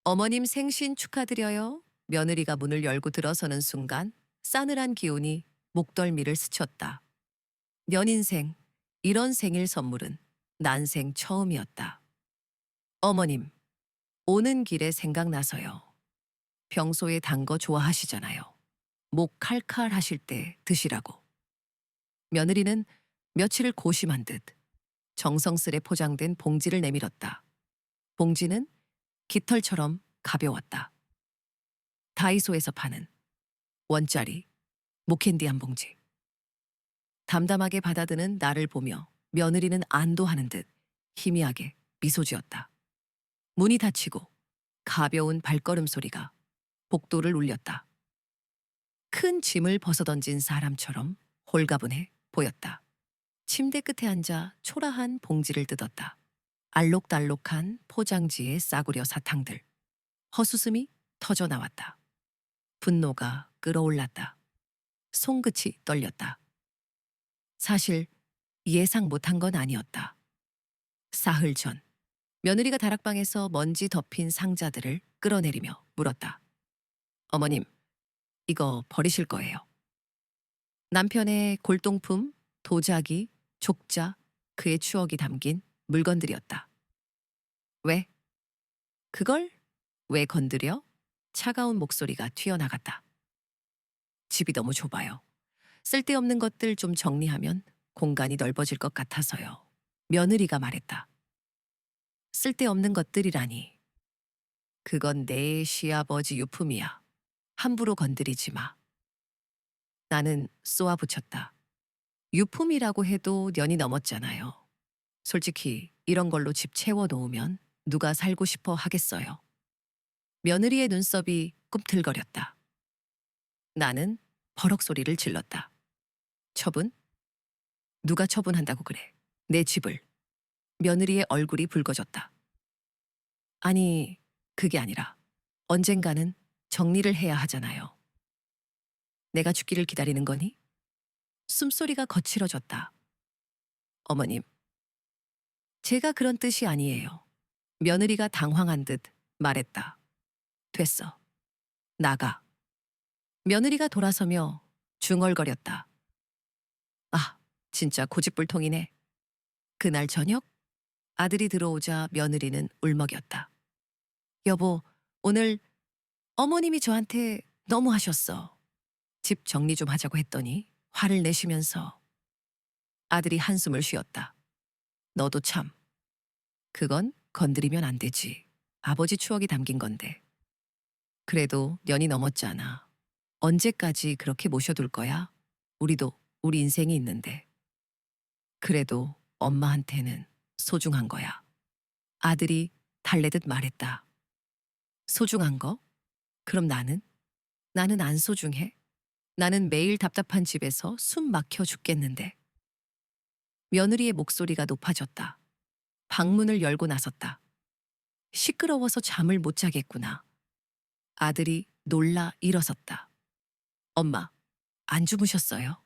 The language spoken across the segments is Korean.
어머님 생신 축하드려요. 며느리가 문을 열고 들어서는 순간 싸늘한 기운이 목덜미를 스쳤다. 연인생, 이런 생일 선물은 난생 처음이었다. 어머님, 오는 길에 생각나서요. 평소에 단 거 좋아하시잖아요. 목 칼칼하실 때 드시라고. 며느리는 며칠을 고심한 듯 정성스레 포장된 봉지를 내밀었다. 봉지는 깃털처럼 가벼웠다. 다이소에서 파는 원짜리 목캔디 한 봉지. 담담하게 받아드는 나를 보며 며느리는 안도하는 듯 희미하게 미소 지었다. 문이 닫히고 가벼운 발걸음 소리가 복도를 울렸다. 큰 짐을 벗어던진 사람처럼 홀가분해 보였다. 침대 끝에 앉아 초라한 봉지를 뜯었다. 알록달록한 포장지에 싸구려 사탕들. 헛웃음이 터져 나왔다. 분노가 끓어올랐다. 손끝이 떨렸다. 사실 예상 못한 건 아니었다. 사흘 전 며느리가 다락방에서 먼지 덮인 상자들을 끌어내리며 물었다. 어머님, 이거 버리실 거예요. 남편의 골동품, 도자기, 족자, 그의 추억이 담긴 물건들이었다. 왜? 그걸 왜 건드려? 차가운 목소리가 튀어나갔다. 집이 너무 좁아요. 쓸데없는 것들 좀 정리하면 공간이 넓어질 것 같아서요. 며느리가 말했다. 쓸데없는 것들이라니. 그건 내 시아버지 유품이야. 함부로 건드리지 마. 나는 쏘아붙였다. 유품이라고 해도 년이 넘었잖아요. 솔직히 이런 걸로 집 채워놓으면 누가 살고 싶어 하겠어요. 며느리의 눈썹이 꿈틀거렸다. 나는 버럭 소리를 질렀다. 처분? 누가 처분한다고 그래? 내 집을. 며느리의 얼굴이 붉어졌다. 아니, 그게 아니라 언젠가는 정리를 해야 하잖아요. 내가 죽기를 기다리는 거니? 숨소리가 거칠어졌다. 어머님, 제가 그런 뜻이 아니에요. 며느리가 당황한 듯 말했다. 됐어. 나가. 며느리가 돌아서며 중얼거렸다. 아, 진짜 고집불통이네. 그날 저녁 아들이 들어오자 며느리는 울먹였다. 여보, 오늘 어머님이 저한테 너무 하셨어. 집 정리 좀 하자고 했더니 화를 내시면서 아들이 한숨을 쉬었다. 너도 참. 그건 건드리면 안 되지. 아버지 추억이 담긴 건데. 그래도 년이 넘었잖아. 언제까지 그렇게 모셔둘 거야? 우리도 우리 인생이 있는데. 그래도 엄마한테는 소중한 거야. 아들이 달래듯 말했다. 소중한 거? 그럼 나는? 나는 안 소중해? 나는 매일 답답한 집에서 숨 막혀 죽겠는데. 며느리의 목소리가 높아졌다. 방문을 열고 나섰다. 시끄러워서 잠을 못 자겠구나. 아들이 놀라 일어섰다. 엄마, 안 주무셨어요?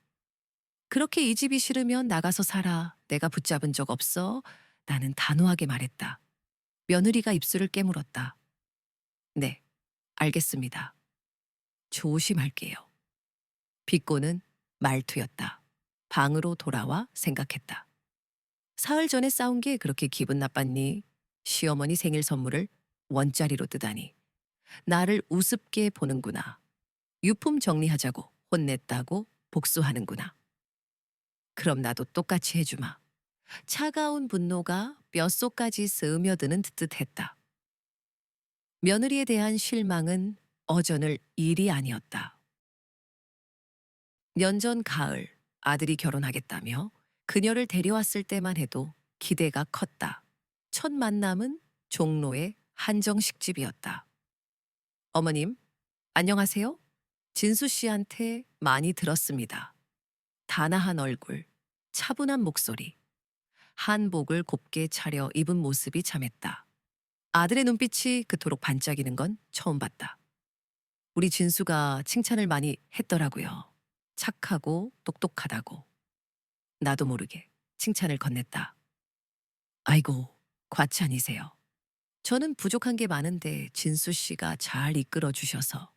그렇게 이 집이 싫으면 나가서 살아. 내가 붙잡은 적 없어. 나는 단호하게 말했다. 며느리가 입술을 깨물었다. 네, 알겠습니다. 조심할게요. 비꼬는 말투였다. 방으로 돌아와 생각했다. 사흘 전에 싸운 게 그렇게 기분 나빴니? 시어머니 생일 선물을 원짜리로 뜨다니. 나를 우습게 보는구나. 유품 정리하자고 혼냈다고 복수하는구나. 그럼 나도 똑같이 해주마. 차가운 분노가 뼛속까지 스며드는 듯 했다. 며느리에 대한 실망은 어전을 일이 아니었다. 년전 가을 아들이 결혼하겠다며 그녀를 데려왔을 때만 해도 기대가 컸다. 첫 만남은 종로의 한정식집이었다. 어머님, 안녕하세요? 진수 씨한테 많이 들었습니다. 단아한 얼굴, 차분한 목소리, 한복을 곱게 차려 입은 모습이 참했다. 아들의 눈빛이 그토록 반짝이는 건 처음 봤다. 우리 진수가 칭찬을 많이 했더라고요. 착하고 똑똑하다고. 나도 모르게 칭찬을 건넸다. 아이고, 과찬이세요. 저는 부족한 게 많은데 진수 씨가 잘 이끌어 주셔서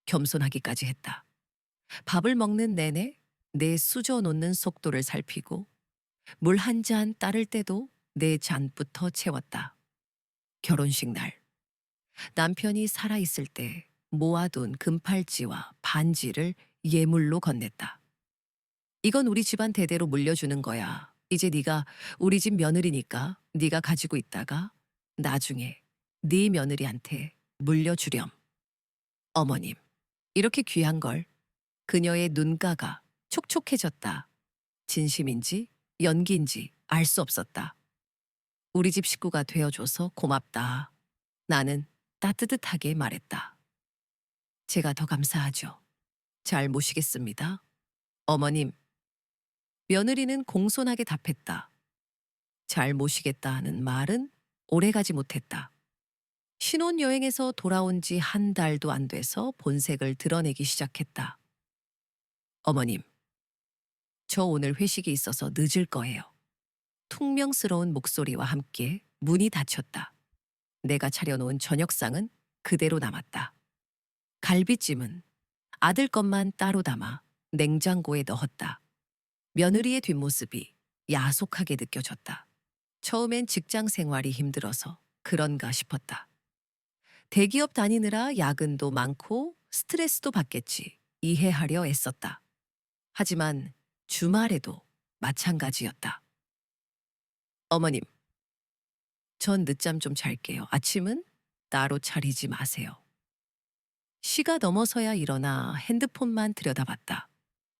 겸손하기까지 했다. 밥을 먹는 내내 내 수저 놓는 속도를 살피고 물 한 잔 따를 때도 내 잔부터 채웠다. 결혼식 날 남편이 살아있을 때 모아둔 금팔찌와 반지를 예물로 건넸다. 이건 우리 집안 대대로 물려주는 거야. 이제 네가 우리 집 며느리니까 네가 가지고 있다가 나중에 네 며느리한테 물려주렴. 어머님, 이렇게 귀한 걸 그녀의 눈가가 촉촉해졌다. 진심인지 연기인지 알 수 없었다. 우리 집 식구가 되어줘서 고맙다. 나는 따뜻하게 말했다. 제가 더 감사하죠. 잘 모시겠습니다. 어머님, 며느리는 공손하게 답했다. 잘 모시겠다는 말은 오래가지 못했다. 신혼여행에서 돌아온 지 한 달도 안 돼서 본색을 드러내기 시작했다. 어머님, 저 오늘 회식이 있어서 늦을 거예요. 퉁명스러운 목소리와 함께 문이 닫혔다. 내가 차려놓은 저녁상은 그대로 남았다. 갈비찜은 아들 것만 따로 담아 냉장고에 넣었다. 며느리의 뒷모습이 야속하게 느껴졌다. 처음엔 직장 생활이 힘들어서 그런가 싶었다. 대기업 다니느라 야근도 많고 스트레스도 받겠지 이해하려 애썼다. 하지만 주말에도 마찬가지였다. 어머님, 전 늦잠 좀 잘게요. 아침은 따로 차리지 마세요. 시가 넘어서야 일어나 핸드폰만 들여다봤다.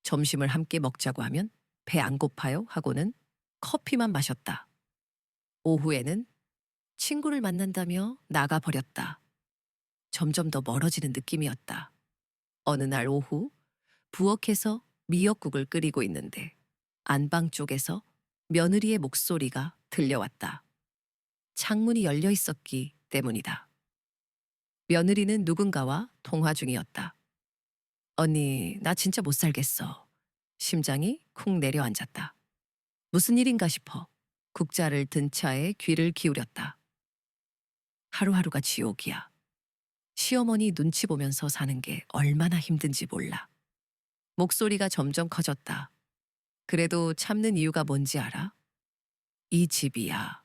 점심을 함께 먹자고 하면 배 안 고파요? 하고는 커피만 마셨다. 오후에는 친구를 만난다며 나가버렸다. 점점 더 멀어지는 느낌이었다. 어느 날 오후 부엌에서 미역국을 끓이고 있는데 안방 쪽에서 며느리의 목소리가 들려왔다. 창문이 열려 있었기 때문이다. 며느리는 누군가와 통화 중이었다. 언니, 나 진짜 못 살겠어. 심장이 쿵 내려앉았다. 무슨 일인가 싶어 국자를 든 차에 귀를 기울였다. 하루하루가 지옥이야. 시어머니 눈치 보면서 사는 게 얼마나 힘든지 몰라. 목소리가 점점 커졌다. 그래도 참는 이유가 뭔지 알아? 이 집이야.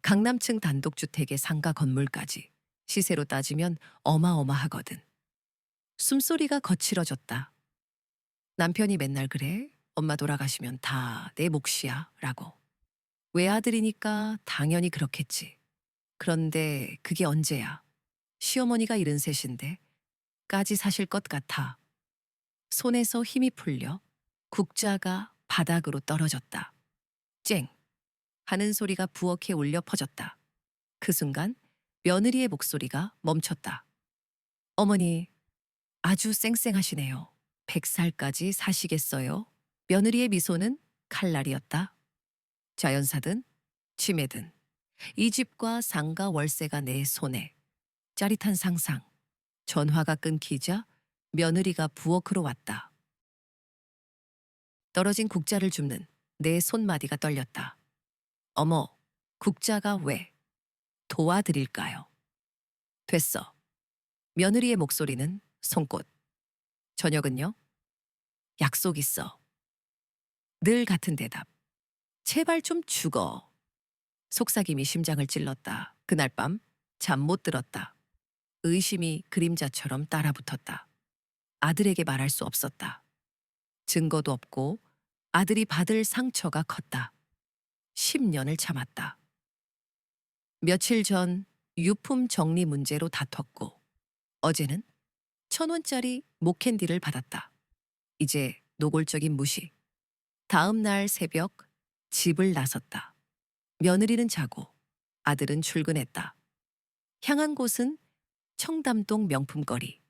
강남층 단독주택의 상가 건물까지. 시세로 따지면 어마어마하거든. 숨소리가 거칠어졌다. 남편이 맨날 그래. 엄마 돌아가시면 다 내 몫이야. 라고. 외아들이니까 당연히 그렇겠지. 그런데 그게 언제야? 시어머니가 73인데 까지 사실 것 같아. 손에서 힘이 풀려 국자가 바닥으로 떨어졌다. 쨍! 하는 소리가 부엌에 울려 퍼졌다. 그 순간 며느리의 목소리가 멈췄다. 어머니, 아주 쌩쌩하시네요. 100살까지 사시겠어요? 며느리의 미소는 칼날이었다. 자연사든 치매든 이 집과 상가 월세가 내 손에. 짜릿한 상상. 전화가 끊기자 며느리가 부엌으로 왔다. 떨어진 국자를 줍는 내 손마디가 떨렸다. 어머, 국자가 왜? 도와드릴까요? 됐어. 며느리의 목소리는 송곳. 저녁은요? 약속 있어. 늘 같은 대답. 제발 좀 죽어. 속삭임이 심장을 찔렀다. 그날 밤 잠 못 들었다. 의심이 그림자처럼 따라붙었다. 아들에게 말할 수 없었다. 증거도 없고 아들이 받을 상처가 컸다. 10년을 참았다. 며칠 전 유품 정리 문제로 다퉜고 어제는 1,000원짜리 목캔디를 받았다. 이제 노골적인 무시. 다음 날 새벽 집을 나섰다. 며느리는 자고 아들은 출근했다. 향한 곳은 청담동 명품거리.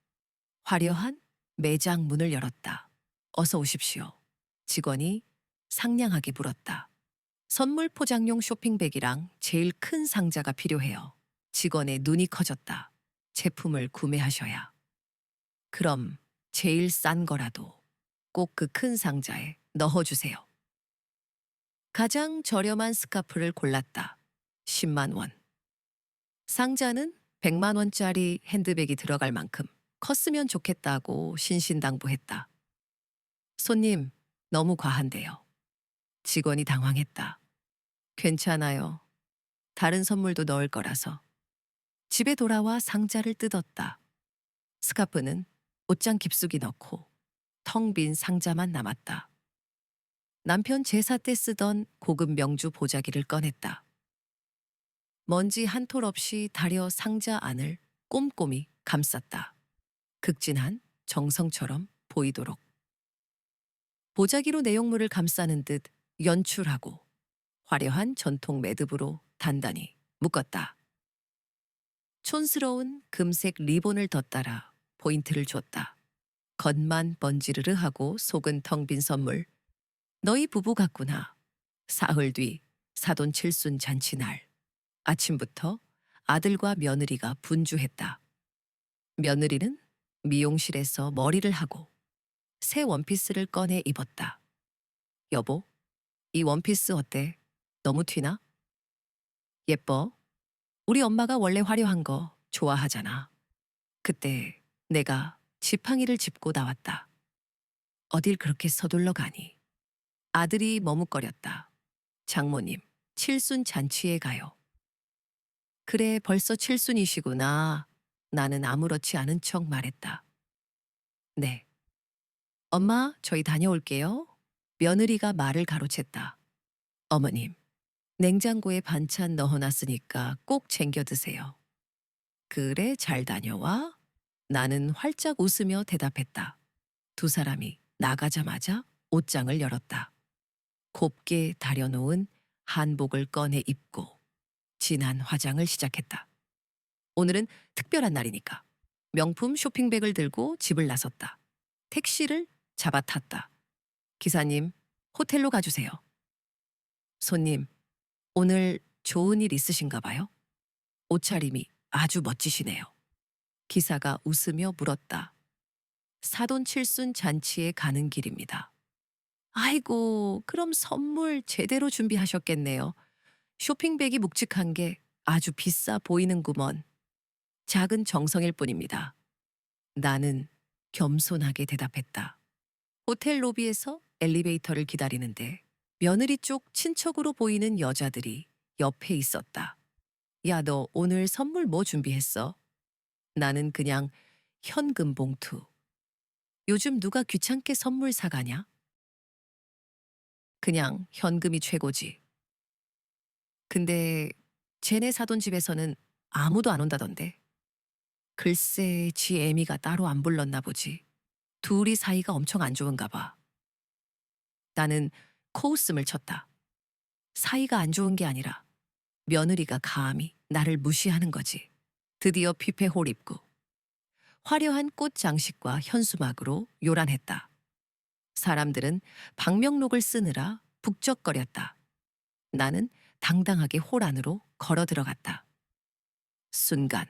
화려한 매장 문을 열었다. 어서 오십시오. 직원이 상냥하게 물었다. 선물 포장용 쇼핑백이랑 제일 큰 상자가 필요해요. 직원의 눈이 커졌다. 제품을 구매하셔야. 그럼 제일 싼 거라도 꼭 그 큰 상자에 넣어주세요. 가장 저렴한 스카프를 골랐다. 10만 원. 상자는 100만 원짜리 핸드백이 들어갈 만큼 컸으면 좋겠다고 신신당부했다. 손님, 너무 과한데요. 직원이 당황했다. 괜찮아요. 다른 선물도 넣을 거라서. 집에 돌아와 상자를 뜯었다. 스카프는 옷장 깊숙이 넣고 텅 빈 상자만 남았다. 남편 제사 때 쓰던 고급 명주 보자기를 꺼냈다. 먼지 한 톨 없이 다려 상자 안을 꼼꼼히 감쌌다. 극진한 정성처럼 보이도록. 보자기로 내용물을 감싸는 듯 연출하고 화려한 전통 매듭으로 단단히 묶었다. 촌스러운 금색 리본을 덧따라 포인트를 줬다. 겉만 번지르르 하고 속은 텅 빈 선물. 너희 부부 같구나. 사흘 뒤 사돈 칠순 잔치날. 아침부터 아들과 며느리가 분주했다. 며느리는 미용실에서 머리를 하고 새 원피스를 꺼내 입었다. 여보, 이 원피스 어때? 너무 튀나? 예뻐. 우리 엄마가 원래 화려한 거 좋아하잖아. 그때 내가 지팡이를 짚고 나왔다. 어딜 그렇게 서둘러 가니? 아들이 머뭇거렸다. 장모님, 칠순 잔치에 가요. 그래, 벌써 칠순이시구나. 나는 아무렇지 않은 척 말했다. 네. 엄마, 저희 다녀올게요. 며느리가 말을 가로챘다. 어머님, 냉장고에 반찬 넣어놨으니까 꼭 챙겨 드세요. 그래, 잘 다녀와. 나는 활짝 웃으며 대답했다. 두 사람이 나가자마자 옷장을 열었다. 곱게 다려놓은 한복을 꺼내 입고 진한 화장을 시작했다. 오늘은 특별한 날이니까 명품 쇼핑백을 들고 집을 나섰다. 택시를 잡아 탔다. 기사님, 호텔로 가주세요. 손님, 오늘 좋은 일 있으신가 봐요? 옷차림이 아주 멋지시네요. 기사가 웃으며 물었다. 사돈 칠순 잔치에 가는 길입니다. 아이고, 그럼 선물 제대로 준비하셨겠네요. 쇼핑백이 묵직한 게 아주 비싸 보이는구먼. 작은 정성일 뿐입니다. 나는 겸손하게 대답했다. 호텔 로비에서 엘리베이터를 기다리는데 며느리 쪽 친척으로 보이는 여자들이 옆에 있었다. 야, 너 오늘 선물 뭐 준비했어? 나는 그냥 현금 봉투. 요즘 누가 귀찮게 선물 사가냐? 그냥 현금이 최고지. 근데 쟤네 사돈 집에서는 아무도 안 온다던데. 글쎄, 지 애미가 따로 안 불렀나 보지. 둘이 사이가 엄청 안 좋은가 봐. 나는 코웃음을 쳤다. 사이가 안 좋은 게 아니라 며느리가 감히 나를 무시하는 거지. 드디어 뷔페홀 입구. 화려한 꽃 장식과 현수막으로 요란했다. 사람들은 방명록을 쓰느라 북적거렸다. 나는 당당하게 홀 안으로 걸어 들어갔다. 순간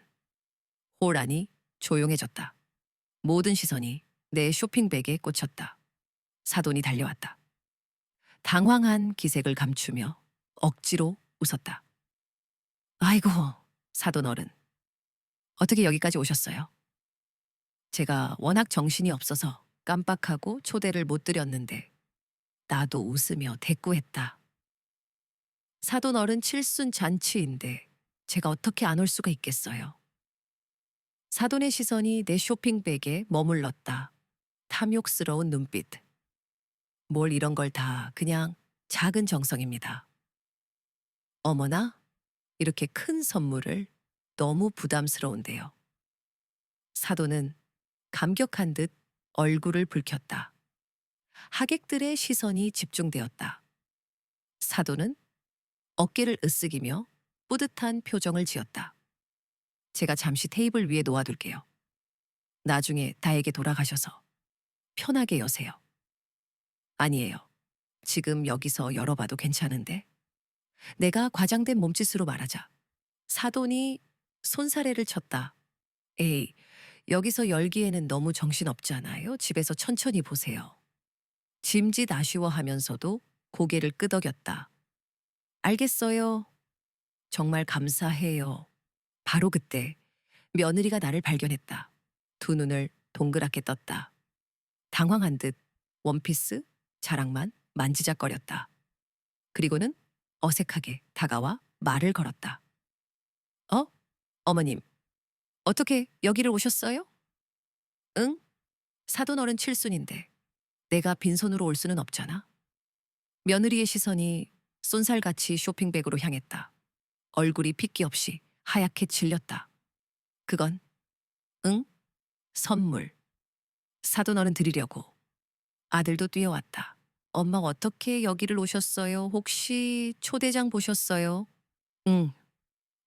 홀 안이 조용해졌다. 모든 시선이 내 쇼핑백에 꽂혔다. 사돈이 달려왔다. 당황한 기색을 감추며 억지로 웃었다. 아이고, 사돈 어른. 어떻게 여기까지 오셨어요? 제가 워낙 정신이 없어서 깜빡하고 초대를 못 드렸는데 나도 웃으며 대꾸했다. 사돈 어른 칠순 잔치인데 제가 어떻게 안 올 수가 있겠어요. 사돈의 시선이 내 쇼핑백에 머물렀다. 탐욕스러운 눈빛. 뭘 이런 걸 다 그냥 작은 정성입니다. 어머나, 이렇게 큰 선물을 너무 부담스러운데요. 사돈은 감격한 듯 얼굴을 붉혔다. 하객들의 시선이 집중되었다. 사돈은 어깨를 으쓱이며 뿌듯한 표정을 지었다. 제가 잠시 테이블 위에 놓아둘게요. 나중에 다에게 돌아가셔서 편하게 여세요. 아니에요. 지금 여기서 열어봐도 괜찮은데. 내가 과장된 몸짓으로 말하자. 사돈이 손사래를 쳤다. 에이, 여기서 열기에는 너무 정신없잖아요. 집에서 천천히 보세요. 짐짓 아쉬워하면서도 고개를 끄덕였다. 알겠어요. 정말 감사해요. 바로 그때 며느리가 나를 발견했다. 두 눈을 동그랗게 떴다. 당황한 듯 원피스 자락만 만지작거렸다. 그리고는 어색하게 다가와 말을 걸었다. 어? 어머님, 어떻게 여기를 오셨어요? 응? 사돈어른 칠순인데 내가 빈손으로 올 수는 없잖아. 며느리의 시선이 쏜살같이 쇼핑백으로 향했다. 얼굴이 핏기 없이 하얗게 질렸다. 그건 응? 선물. 사돈어른 드리려고. 아들도 뛰어왔다. 엄마 어떻게 여기를 오셨어요? 혹시 초대장 보셨어요? 응,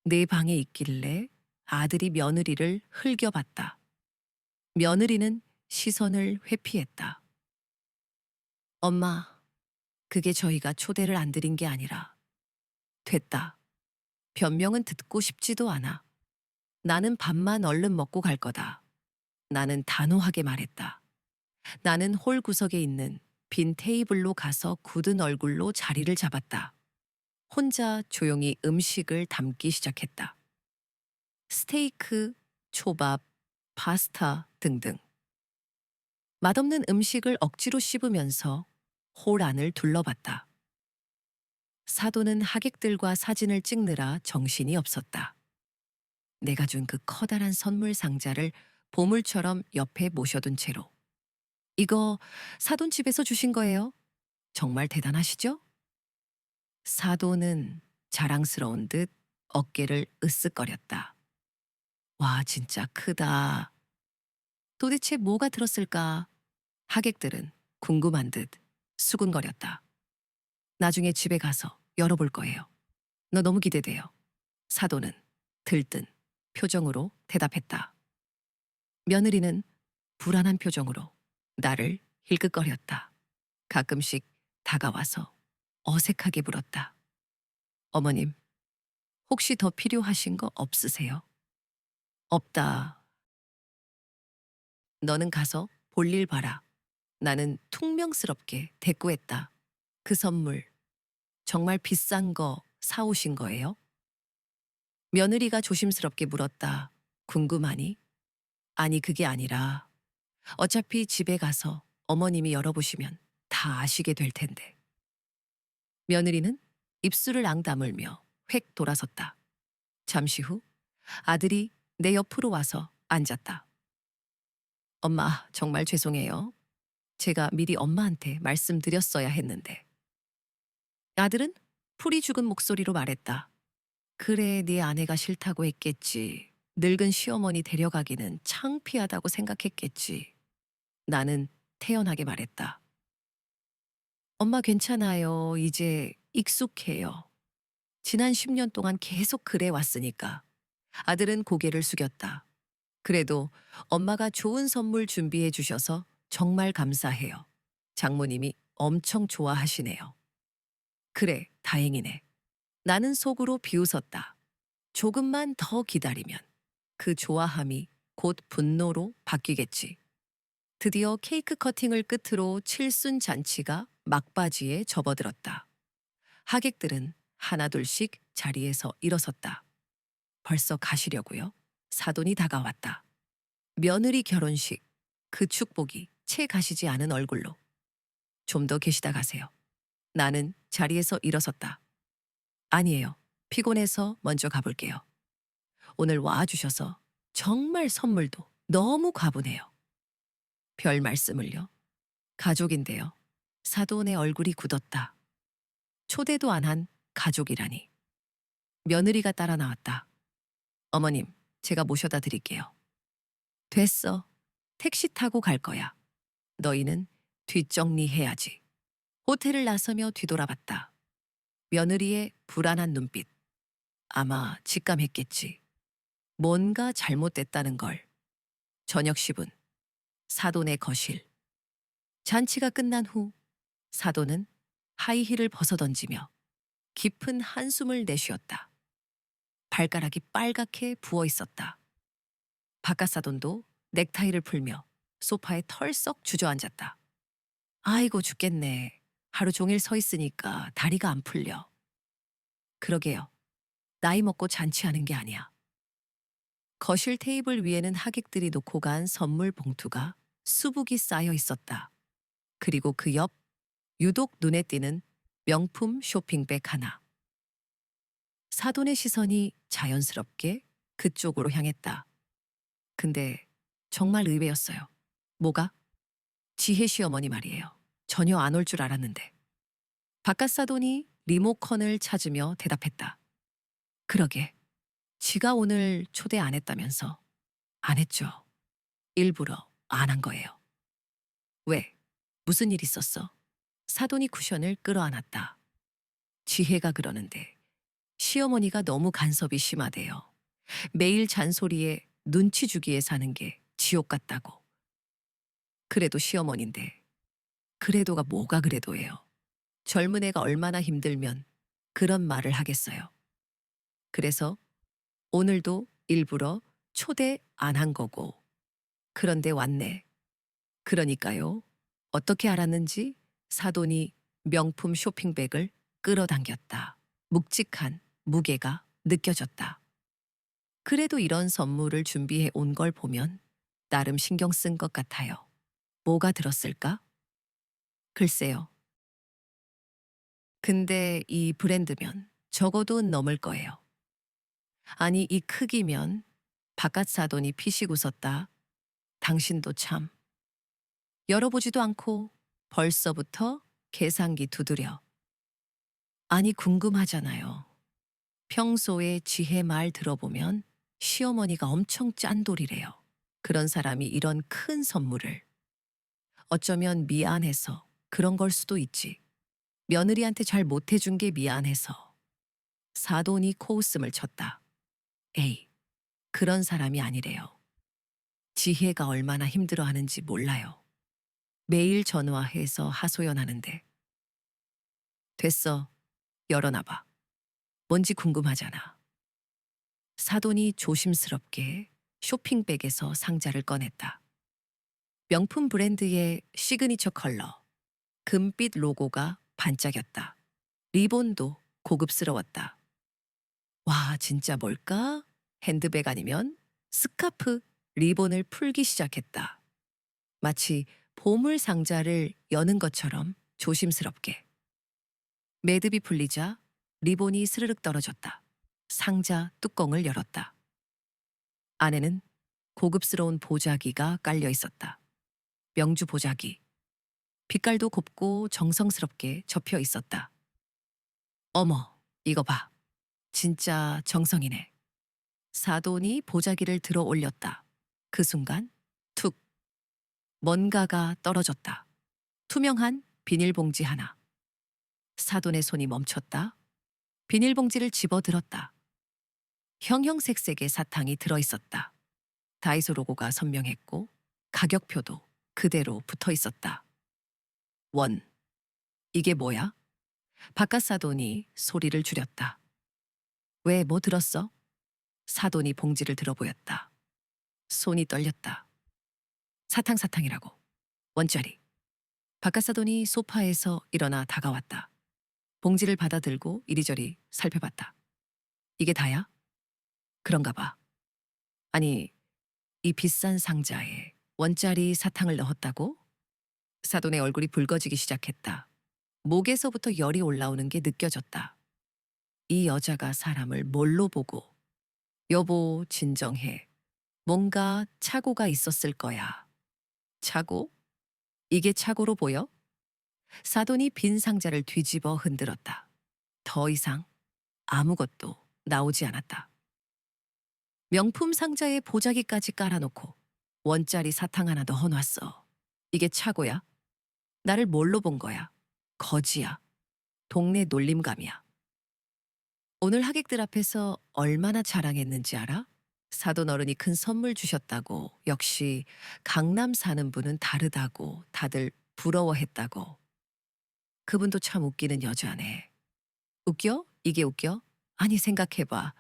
내 방에 있길래 아들이 며느리를 흘겨봤다. 며느리는 시선을 회피했다. 엄마, 그게 저희가 초대를 안 드린 게 아니라 됐다. 변명은 듣고 싶지도 않아. 나는 밥만 얼른 먹고 갈 거다. 나는 단호하게 말했다. 나는 홀 구석에 있는 빈 테이블로 가서 굳은 얼굴로 자리를 잡았다. 혼자 조용히 음식을 담기 시작했다. 스테이크, 초밥, 파스타 등등. 맛없는 음식을 억지로 씹으면서 홀 안을 둘러봤다. 사돈은 하객들과 사진을 찍느라 정신이 없었다. 내가 준 그 커다란 선물 상자를 보물처럼 옆에 모셔둔 채로. 이거 사돈 집에서 주신 거예요? 정말 대단하시죠? 사돈은 자랑스러운 듯 어깨를 으쓱거렸다. 와, 진짜 크다. 도대체 뭐가 들었을까? 하객들은 궁금한 듯 수군거렸다. 나중에 집에 가서 열어볼 거예요. 너 너무 기대돼요. 사돈은 들뜬 표정으로 대답했다. 며느리는 불안한 표정으로 나를 힐끗거렸다. 가끔씩 다가와서 어색하게 물었다. 어머님, 혹시 더 필요하신 거 없으세요? 없다. 너는 가서 볼일 봐라. 나는 퉁명스럽게 대꾸했다. 그 선물 정말 비싼 거 사오신 거예요? 며느리가 조심스럽게 물었다. 궁금하니? 아니, 그게 아니라 어차피 집에 가서 어머님이 열어보시면 다 아시게 될 텐데. 며느리는 입술을 앙다물며 획 돌아섰다. 잠시 후 아들이 내 옆으로 와서 앉았다. 엄마, 정말 죄송해요. 제가 미리 엄마한테 말씀드렸어야 했는데. 아들은 풀이 죽은 목소리로 말했다. 그래, 네 아내가 싫다고 했겠지. 늙은 시어머니 데려가기는 창피하다고 생각했겠지. 나는 태연하게 말했다. 엄마 괜찮아요. 이제 익숙해요. 지난 10년 동안 계속 그래 왔으니까. 아들은 고개를 숙였다. 그래도 엄마가 좋은 선물 준비해 주셔서 정말 감사해요. 장모님이 엄청 좋아하시네요. 그래, 다행이네. 나는 속으로 비웃었다. 조금만 더 기다리면 그 좋아함이 곧 분노로 바뀌겠지. 드디어 케이크 커팅을 끝으로 칠순 잔치가 막바지에 접어들었다. 하객들은 하나둘씩 자리에서 일어섰다. 벌써 가시려고요? 사돈이 다가왔다. 며느리 결혼식, 그 축복이 채 가시지 않은 얼굴로. 좀 더 계시다 가세요. 나는 자리에서 일어섰다. 아니에요. 피곤해서 먼저 가볼게요. 오늘 와주셔서 정말 선물도 너무 과분해요. 별 말씀을요. 가족인데요. 사돈의 얼굴이 굳었다. 초대도 안 한 가족이라니. 며느리가 따라 나왔다. 어머님, 제가 모셔다 드릴게요. 됐어. 택시 타고 갈 거야. 너희는 뒷정리해야지. 호텔을 나서며 뒤돌아봤다. 며느리의 불안한 눈빛. 아마 직감했겠지. 뭔가 잘못됐다는 걸. 저녁 10분. 사돈의 거실. 잔치가 끝난 후 사돈은 하이힐을 벗어던지며 깊은 한숨을 내쉬었다. 발가락이 빨갛게 부어 있었다. 바깥 사돈도 넥타이를 풀며 소파에 털썩 주저앉았다. 아이고 죽겠네. 하루 종일 서 있으니까 다리가 안 풀려. 그러게요. 나이 먹고 잔치하는 게 아니야. 거실 테이블 위에는 하객들이 놓고 간 선물 봉투가 수북이 쌓여 있었다. 그리고 그 옆 유독 눈에 띄는 명품 쇼핑백 하나. 사돈의 시선이 자연스럽게 그쪽으로 향했다. 근데 정말 의외였어요. 뭐가? 지혜 시어머니 말이에요. 전혀 안 올 줄 알았는데. 바깥 사돈이 리모컨을 찾으며 대답했다. 그러게. 지가 오늘 초대 안 했다면서. 안 했죠. 일부러 안 한 거예요. 왜? 무슨 일 있었어? 사돈이 쿠션을 끌어안았다. 지혜가 그러는데 시어머니가 너무 간섭이 심하대요. 매일 잔소리에 눈치 주기에 사는 게 지옥 같다고. 그래도 시어머니인데. 그래도가 뭐가 그래도예요. 젊은 애가 얼마나 힘들면 그런 말을 하겠어요. 그래서 오늘도 일부러 초대 안 한 거고. 그런데 왔네. 그러니까요. 어떻게 알았는지 사돈이 명품 쇼핑백을 끌어당겼다. 묵직한 무게가 느껴졌다. 그래도 이런 선물을 준비해 온 걸 보면 나름 신경 쓴 것 같아요. 뭐가 들었을까? 글쎄요. 근데 이 브랜드면 적어도 넘을 거예요. 아니, 이 크기면 바깥 사돈이 피식 웃었다. 당신도 참. 열어보지도 않고 벌써부터 계산기 두드려. 아니, 궁금하잖아요. 평소에 지혜 말 들어보면 시어머니가 엄청 짠돌이래요. 그런 사람이 이런 큰 선물을. 어쩌면 미안해서 그런 걸 수도 있지. 며느리한테 잘 못해준 게 미안해서. 사돈이 코웃음을 쳤다. 에이, 그런 사람이 아니래요. 지혜가 얼마나 힘들어하는지 몰라요. 매일 전화해서 하소연하는데. 됐어. 열어놔봐. 뭔지 궁금하잖아. 사돈이 조심스럽게 쇼핑백에서 상자를 꺼냈다. 명품 브랜드의 시그니처 컬러, 금빛 로고가 반짝였다. 리본도 고급스러웠다. 와, 진짜 뭘까? 핸드백 아니면 스카프, 리본을 풀기 시작했다. 마치 보물 상자를 여는 것처럼 조심스럽게. 매듭이 풀리자 리본이 스르륵 떨어졌다. 상자 뚜껑을 열었다. 안에는 고급스러운 보자기가 깔려 있었다. 명주 보자기. 빛깔도 곱고 정성스럽게 접혀 있었다. 어머, 이거 봐. 진짜 정성이네. 사돈이 보자기를 들어 올렸다. 그 순간 툭. 뭔가가 떨어졌다. 투명한 비닐봉지 하나. 사돈의 손이 멈췄다. 비닐봉지를 집어들었다. 형형색색의 사탕이 들어있었다. 다이소 로고가 선명했고 가격표도 그대로 붙어 있었다. 원. 이게 뭐야? 바깥 사돈이 소리를 줄였다. 왜 뭐 들었어? 사돈이 봉지를 들어 보였다. 손이 떨렸다. 사탕이라고. 원짜리. 바깥 사돈이 소파에서 일어나 다가왔다. 봉지를 받아들고 이리저리 살펴봤다. 이게 다야? 그런가 봐. 아니, 이 비싼 상자에 원짜리 사탕을 넣었다고? 사돈의 얼굴이 붉어지기 시작했다. 목에서부터 열이 올라오는 게 느껴졌다. 이 여자가 사람을 뭘로 보고. 여보, 진정해. 뭔가 착오가 있었을 거야. 착오? 이게 착오로 보여? 사돈이 빈 상자를 뒤집어 흔들었다. 더 이상 아무것도 나오지 않았다. 명품 상자에 보자기까지 깔아놓고 원짜리 사탕 하나 넣어놨어. 이게 착오야? 나를 뭘로 본 거야? 거지야. 동네 놀림감이야. 오늘 하객들 앞에서 얼마나 자랑했는지 알아? 사돈 어른이 큰 선물 주셨다고, 역시 강남 사는 분은 다르다고 다들 부러워했다고. 그분도 참 웃기는 여자네. 웃겨? 이게 웃겨? 아니, 생각해봐.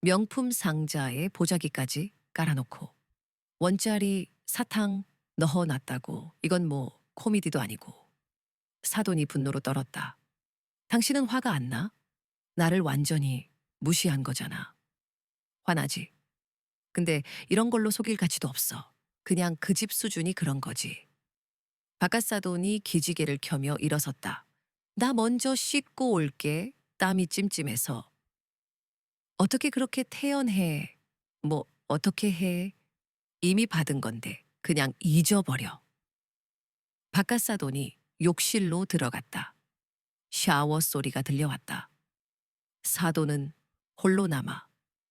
명품 상자에 보자기까지 깔아놓고 원짜리 사탕 넣어놨다고. 이건 뭐 코미디도 아니고. 사돈이 분노로 떨었다. 당신은 화가 안 나? 나를 완전히 무시한 거잖아. 화나지? 근데 이런 걸로 속일 가치도 없어. 그냥 그 집 수준이 그런 거지. 바깥사돈이 기지개를 켜며 일어섰다. 나 먼저 씻고 올게. 땀이 찜찜해서. 어떻게 그렇게 태연해? 뭐, 어떻게 해? 이미 받은 건데 그냥 잊어버려. 바깥사돈이 욕실로 들어갔다. 샤워 소리가 들려왔다. 사돈은 홀로 남아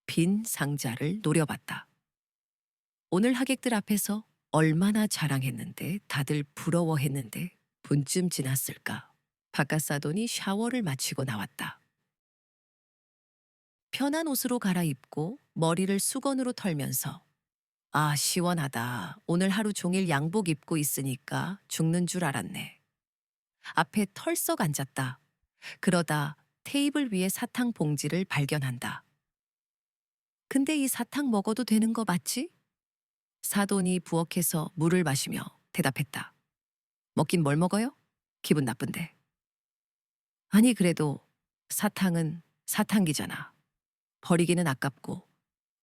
빈 상자를 노려봤다. 오늘 하객들 앞에서 얼마나 자랑했는데 다들 부러워했는데 분쯤 지났을까. 바깥사돈이 샤워를 마치고 나왔다. 편한 옷으로 갈아입고 머리를 수건으로 털면서 아, 시원하다. 오늘 하루 종일 양복 입고 있으니까 죽는 줄 알았네. 앞에 털썩 앉았다. 그러다 테이블 위에 사탕 봉지를 발견한다. 근데 이 사탕 먹어도 되는 거 맞지? 사돈이 부엌에서 물을 마시며 대답했다. 먹긴 뭘 먹어요? 기분 나쁜데. 아니, 그래도 사탕은 사탕기잖아. 버리기는 아깝고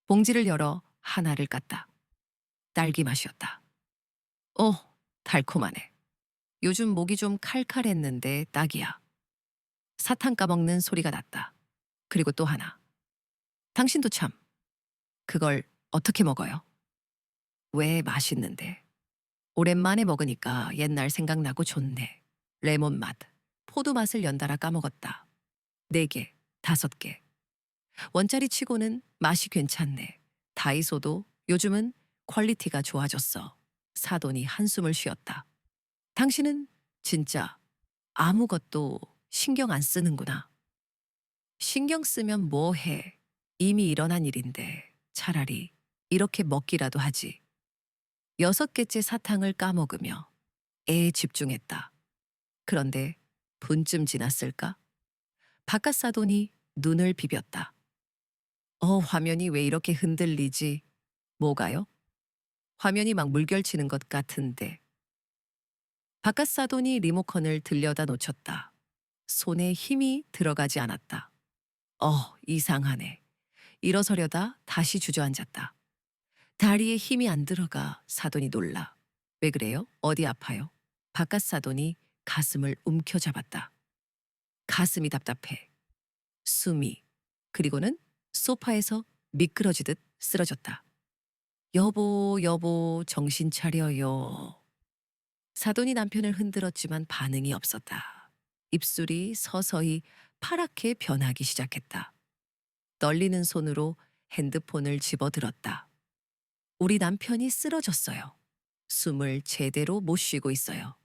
봉지를 열어 하나를 깠다. 딸기 맛이었다. 어, 달콤하네. 요즘 목이 좀 칼칼했는데 딱이야. 사탕 까먹는 소리가 났다. 그리고 또 하나. 당신도 참. 그걸 어떻게 먹어요? 왜 맛있는데? 오랜만에 먹으니까 옛날 생각나고 좋네. 레몬 맛, 포도 맛을 연달아 까먹었다. 4개, 5개. 원짜리 치고는 맛이 괜찮네. 다이소도 요즘은 퀄리티가 좋아졌어. 사돈이 한숨을 쉬었다. 당신은 진짜 아무것도 신경 안 쓰는구나. 신경 쓰면 뭐 해? 이미 일어난 일인데 차라리 이렇게 먹기라도 하지. 6개째 사탕을 까먹으며 애에 집중했다. 그런데 분쯤 지났을까? 바깥 사돈이 눈을 비볐다. 화면이 왜 이렇게 흔들리지? 뭐가요? 화면이 막 물결치는 것 같은데. 바깥 사돈이 리모컨을 들여다 놓쳤다. 손에 힘이 들어가지 않았다. 이상하네. 일어서려다 다시 주저앉았다. 다리에 힘이 안 들어가. 사돈이 놀라. 왜 그래요? 어디 아파요? 바깥 사돈이 가슴을 움켜잡았다. 가슴이 답답해. 숨이. 그리고는 소파에서 미끄러지듯 쓰러졌다. 여보, 여보, 정신 차려요. 사돈이 남편을 흔들었지만 반응이 없었다. 입술이 서서히 파랗게 변하기 시작했다. 떨리는 손으로 핸드폰을 집어들었다. 우리 남편이 쓰러졌어요. 숨을 제대로 못 쉬고 있어요.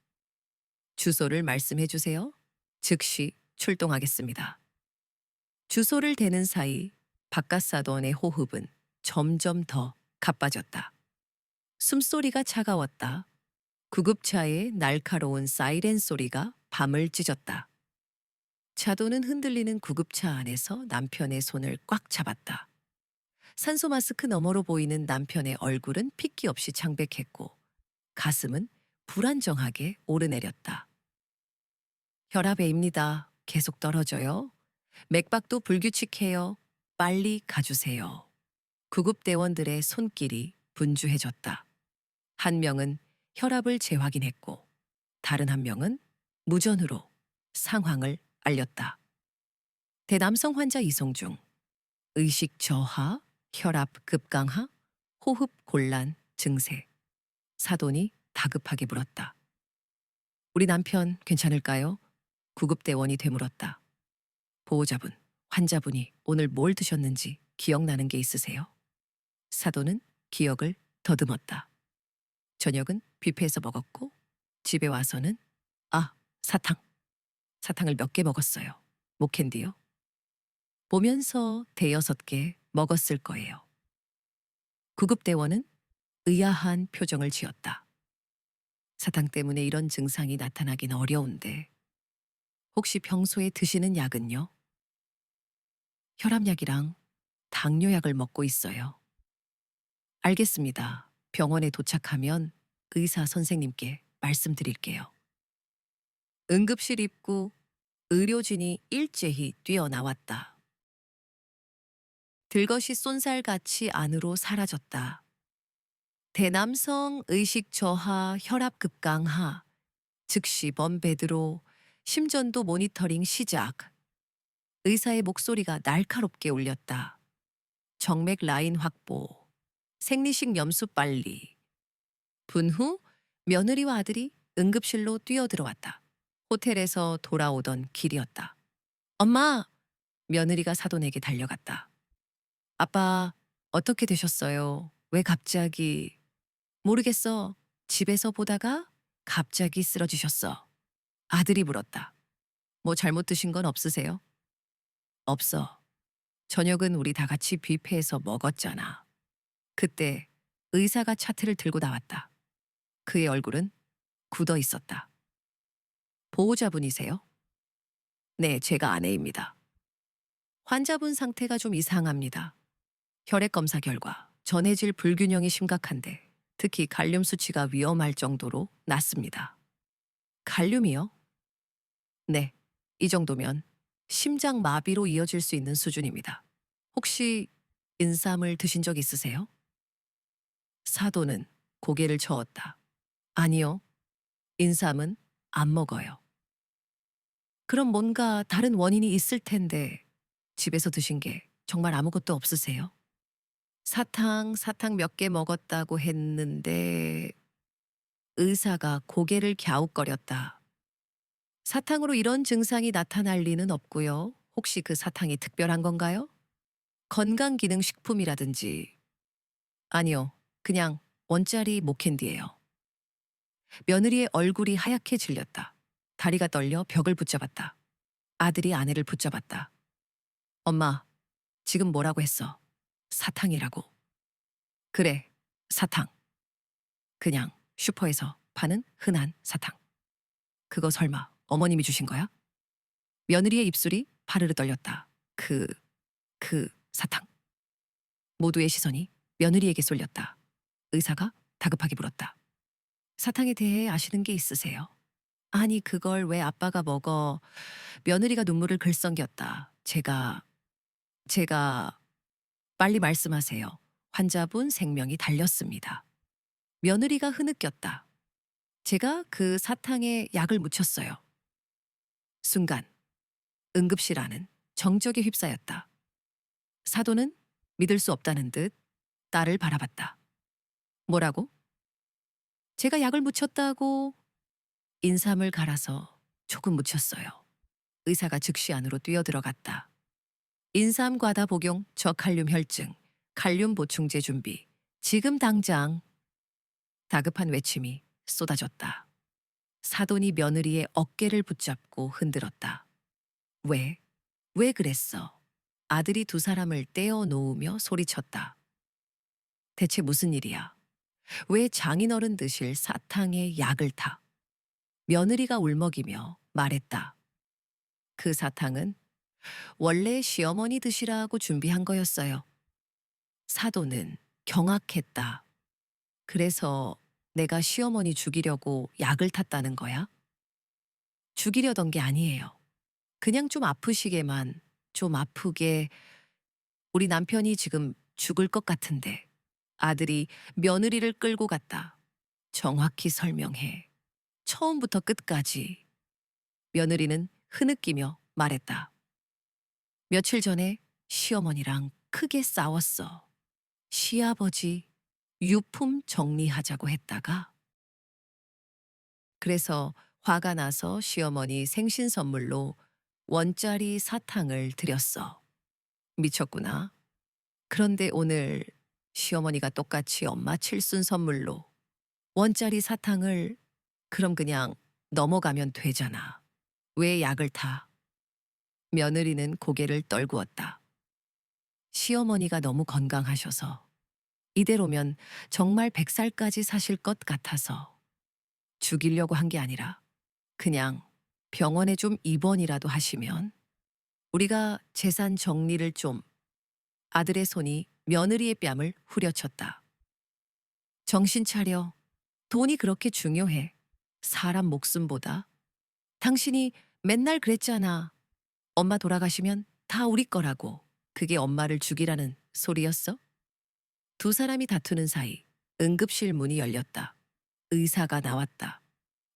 주소를 말씀해 주세요. 즉시 출동하겠습니다. 주소를 대는 사이 바깥사돈의 호흡은 점점 더 가빠졌다. 숨소리가 차가웠다. 구급차의 날카로운 사이렌 소리가 밤을 찢었다. 차도는 흔들리는 구급차 안에서 남편의 손을 꽉 잡았다. 산소 마스크 너머로 보이는 남편의 얼굴은 핏기 없이 창백했고 가슴은 불안정하게 오르내렸다. 혈압에입니다. 계속 떨어져요. 맥박도 불규칙해요. 빨리 가주세요. 구급대원들의 손길이 분주해졌다. 한 명은 혈압을 재확인했고 다른 한 명은 무전으로 상황을 알렸다. 대남성 환자 이송 중 의식 저하, 혈압 급강하, 호흡 곤란 증세. 사돈이 다급하게 물었다. 우리 남편 괜찮을까요? 구급대원이 되물었다. 보호자분, 환자분이 오늘 뭘 드셨는지 기억나는 게 있으세요? 사돈은 기억을 더듬었다. 저녁은 뷔페에서 먹었고 집에 와서는 사탕. 사탕을 몇 개 먹었어요. 목캔디요. 보면서 5-6개 먹었을 거예요. 구급대원은 의아한 표정을 지었다. 사탕 때문에 이런 증상이 나타나긴 어려운데 혹시 평소에 드시는 약은요? 혈압약이랑 당뇨약을 먹고 있어요. 알겠습니다. 병원에 도착하면 의사 선생님께 말씀드릴게요. 응급실 입구 의료진이 일제히 뛰어나왔다. 들것이 쏜살같이 안으로 사라졌다. 대남성 의식 저하, 혈압 급강하, 즉시 범베드로, 심전도 모니터링 시작. 의사의 목소리가 날카롭게 울렸다. 정맥 라인 확보, 생리식 염수 빨리. 분후 며느리와 아들이 응급실로 뛰어들어왔다. 호텔에서 돌아오던 길이었다. 엄마! 며느리가 사돈에게 달려갔다. 아빠, 어떻게 되셨어요? 왜 갑자기? 모르겠어. 집에서 보다가 갑자기 쓰러지셨어. 아들이 물었다. 뭐 잘못 드신 건 없으세요? 없어. 저녁은 우리 다 같이 뷔페에서 먹었잖아. 그때 의사가 차트를 들고 나왔다. 그의 얼굴은 굳어 있었다. 보호자분이세요? 네, 제가 아내입니다. 환자분 상태가 좀 이상합니다. 혈액 검사 결과 전해질 불균형이 심각한데 특히 칼륨 수치가 위험할 정도로 낮습니다. 칼륨이요? 네, 이 정도면 심장 마비로 이어질 수 있는 수준입니다. 혹시 인삼을 드신 적 있으세요? 사도는 고개를 저었다. 아니요, 인삼은 안 먹어요. 그럼 뭔가 다른 원인이 있을 텐데 집에서 드신 게 정말 아무것도 없으세요? 사탕 몇 개 먹었다고 했는데 의사가 고개를 갸웃거렸다. 사탕으로 이런 증상이 나타날 리는 없고요. 혹시 그 사탕이 특별한 건가요? 건강기능식품이라든지. 아니요, 그냥 원짜리 목캔디예요. 며느리의 얼굴이 하얗게 질렸다. 다리가 떨려 벽을 붙잡았다. 아들이 아내를 붙잡았다. 엄마, 지금 뭐라고 했어? 사탕이라고. 그래, 사탕. 그냥 슈퍼에서 파는 흔한 사탕. 그거 설마 어머님이 주신 거야? 며느리의 입술이 파르르 떨렸다. 그 사탕. 모두의 시선이 며느리에게 쏠렸다. 의사가 다급하게 물었다. 사탕에 대해 아시는 게 있으세요? 아니, 그걸 왜 아빠가 먹어? 며느리가 눈물을 글썽겼다. 제가 빨리 말씀하세요. 환자분 생명이 달렸습니다. 며느리가 흐느꼈다. 제가 그 사탕에 약을 묻혔어요. 순간 응급실 안은 정적에 휩싸였다. 사도는 믿을 수 없다는 듯 딸을 바라봤다. 뭐라고? 제가 약을 묻혔다고. 인삼을 갈아서 조금 묻혔어요. 의사가 즉시 안으로 뛰어들어갔다. 인삼 과다 복용, 저칼륨 혈증, 칼륨 보충제 준비. 지금 당장. 다급한 외침이 쏟아졌다. 사돈이 며느리의 어깨를 붙잡고 흔들었다. 왜? 왜 그랬어? 아들이 두 사람을 떼어 놓으며 소리쳤다. 대체 무슨 일이야? 왜 장인어른 드실 사탕에 약을 타? 며느리가 울먹이며 말했다. 그 사탕은 원래 시어머니 드시라고 준비한 거였어요. 사도는 경악했다. 그래서 내가 시어머니 죽이려고 약을 탔다는 거야? 죽이려던 게 아니에요. 그냥 좀 아프시게만, 좀 아프게. 우리 남편이 지금 죽을 것 같은데 아들이 며느리를 끌고 갔다. 정확히 설명해. 처음부터 끝까지. 며느리는 흐느끼며 말했다. 며칠 전에 시어머니랑 크게 싸웠어. 시아버지 유품 정리하자고 했다가. 그래서 화가 나서 시어머니 생신 선물로 원짜리 사탕을 드렸어. 미쳤구나. 그런데 오늘 시어머니가 똑같이 엄마 칠순 선물로 원짜리 사탕을. 그럼 그냥 넘어가면 되잖아. 왜 약을 타? 며느리는 고개를 떨구었다. 시어머니가 너무 건강하셔서 이대로면 정말 100살까지 사실 것 같아서 죽이려고 한 게 아니라 그냥 병원에 좀 입원이라도 하시면 우리가 재산 정리를 좀. 아들의 손이 며느리의 뺨을 후려쳤다. 정신 차려. 돈이 그렇게 중요해. 사람 목숨보다. 당신이 맨날 그랬잖아. 엄마 돌아가시면 다 우리 거라고. 그게 엄마를 죽이라는 소리였어? 두 사람이 다투는 사이 응급실 문이 열렸다. 의사가 나왔다.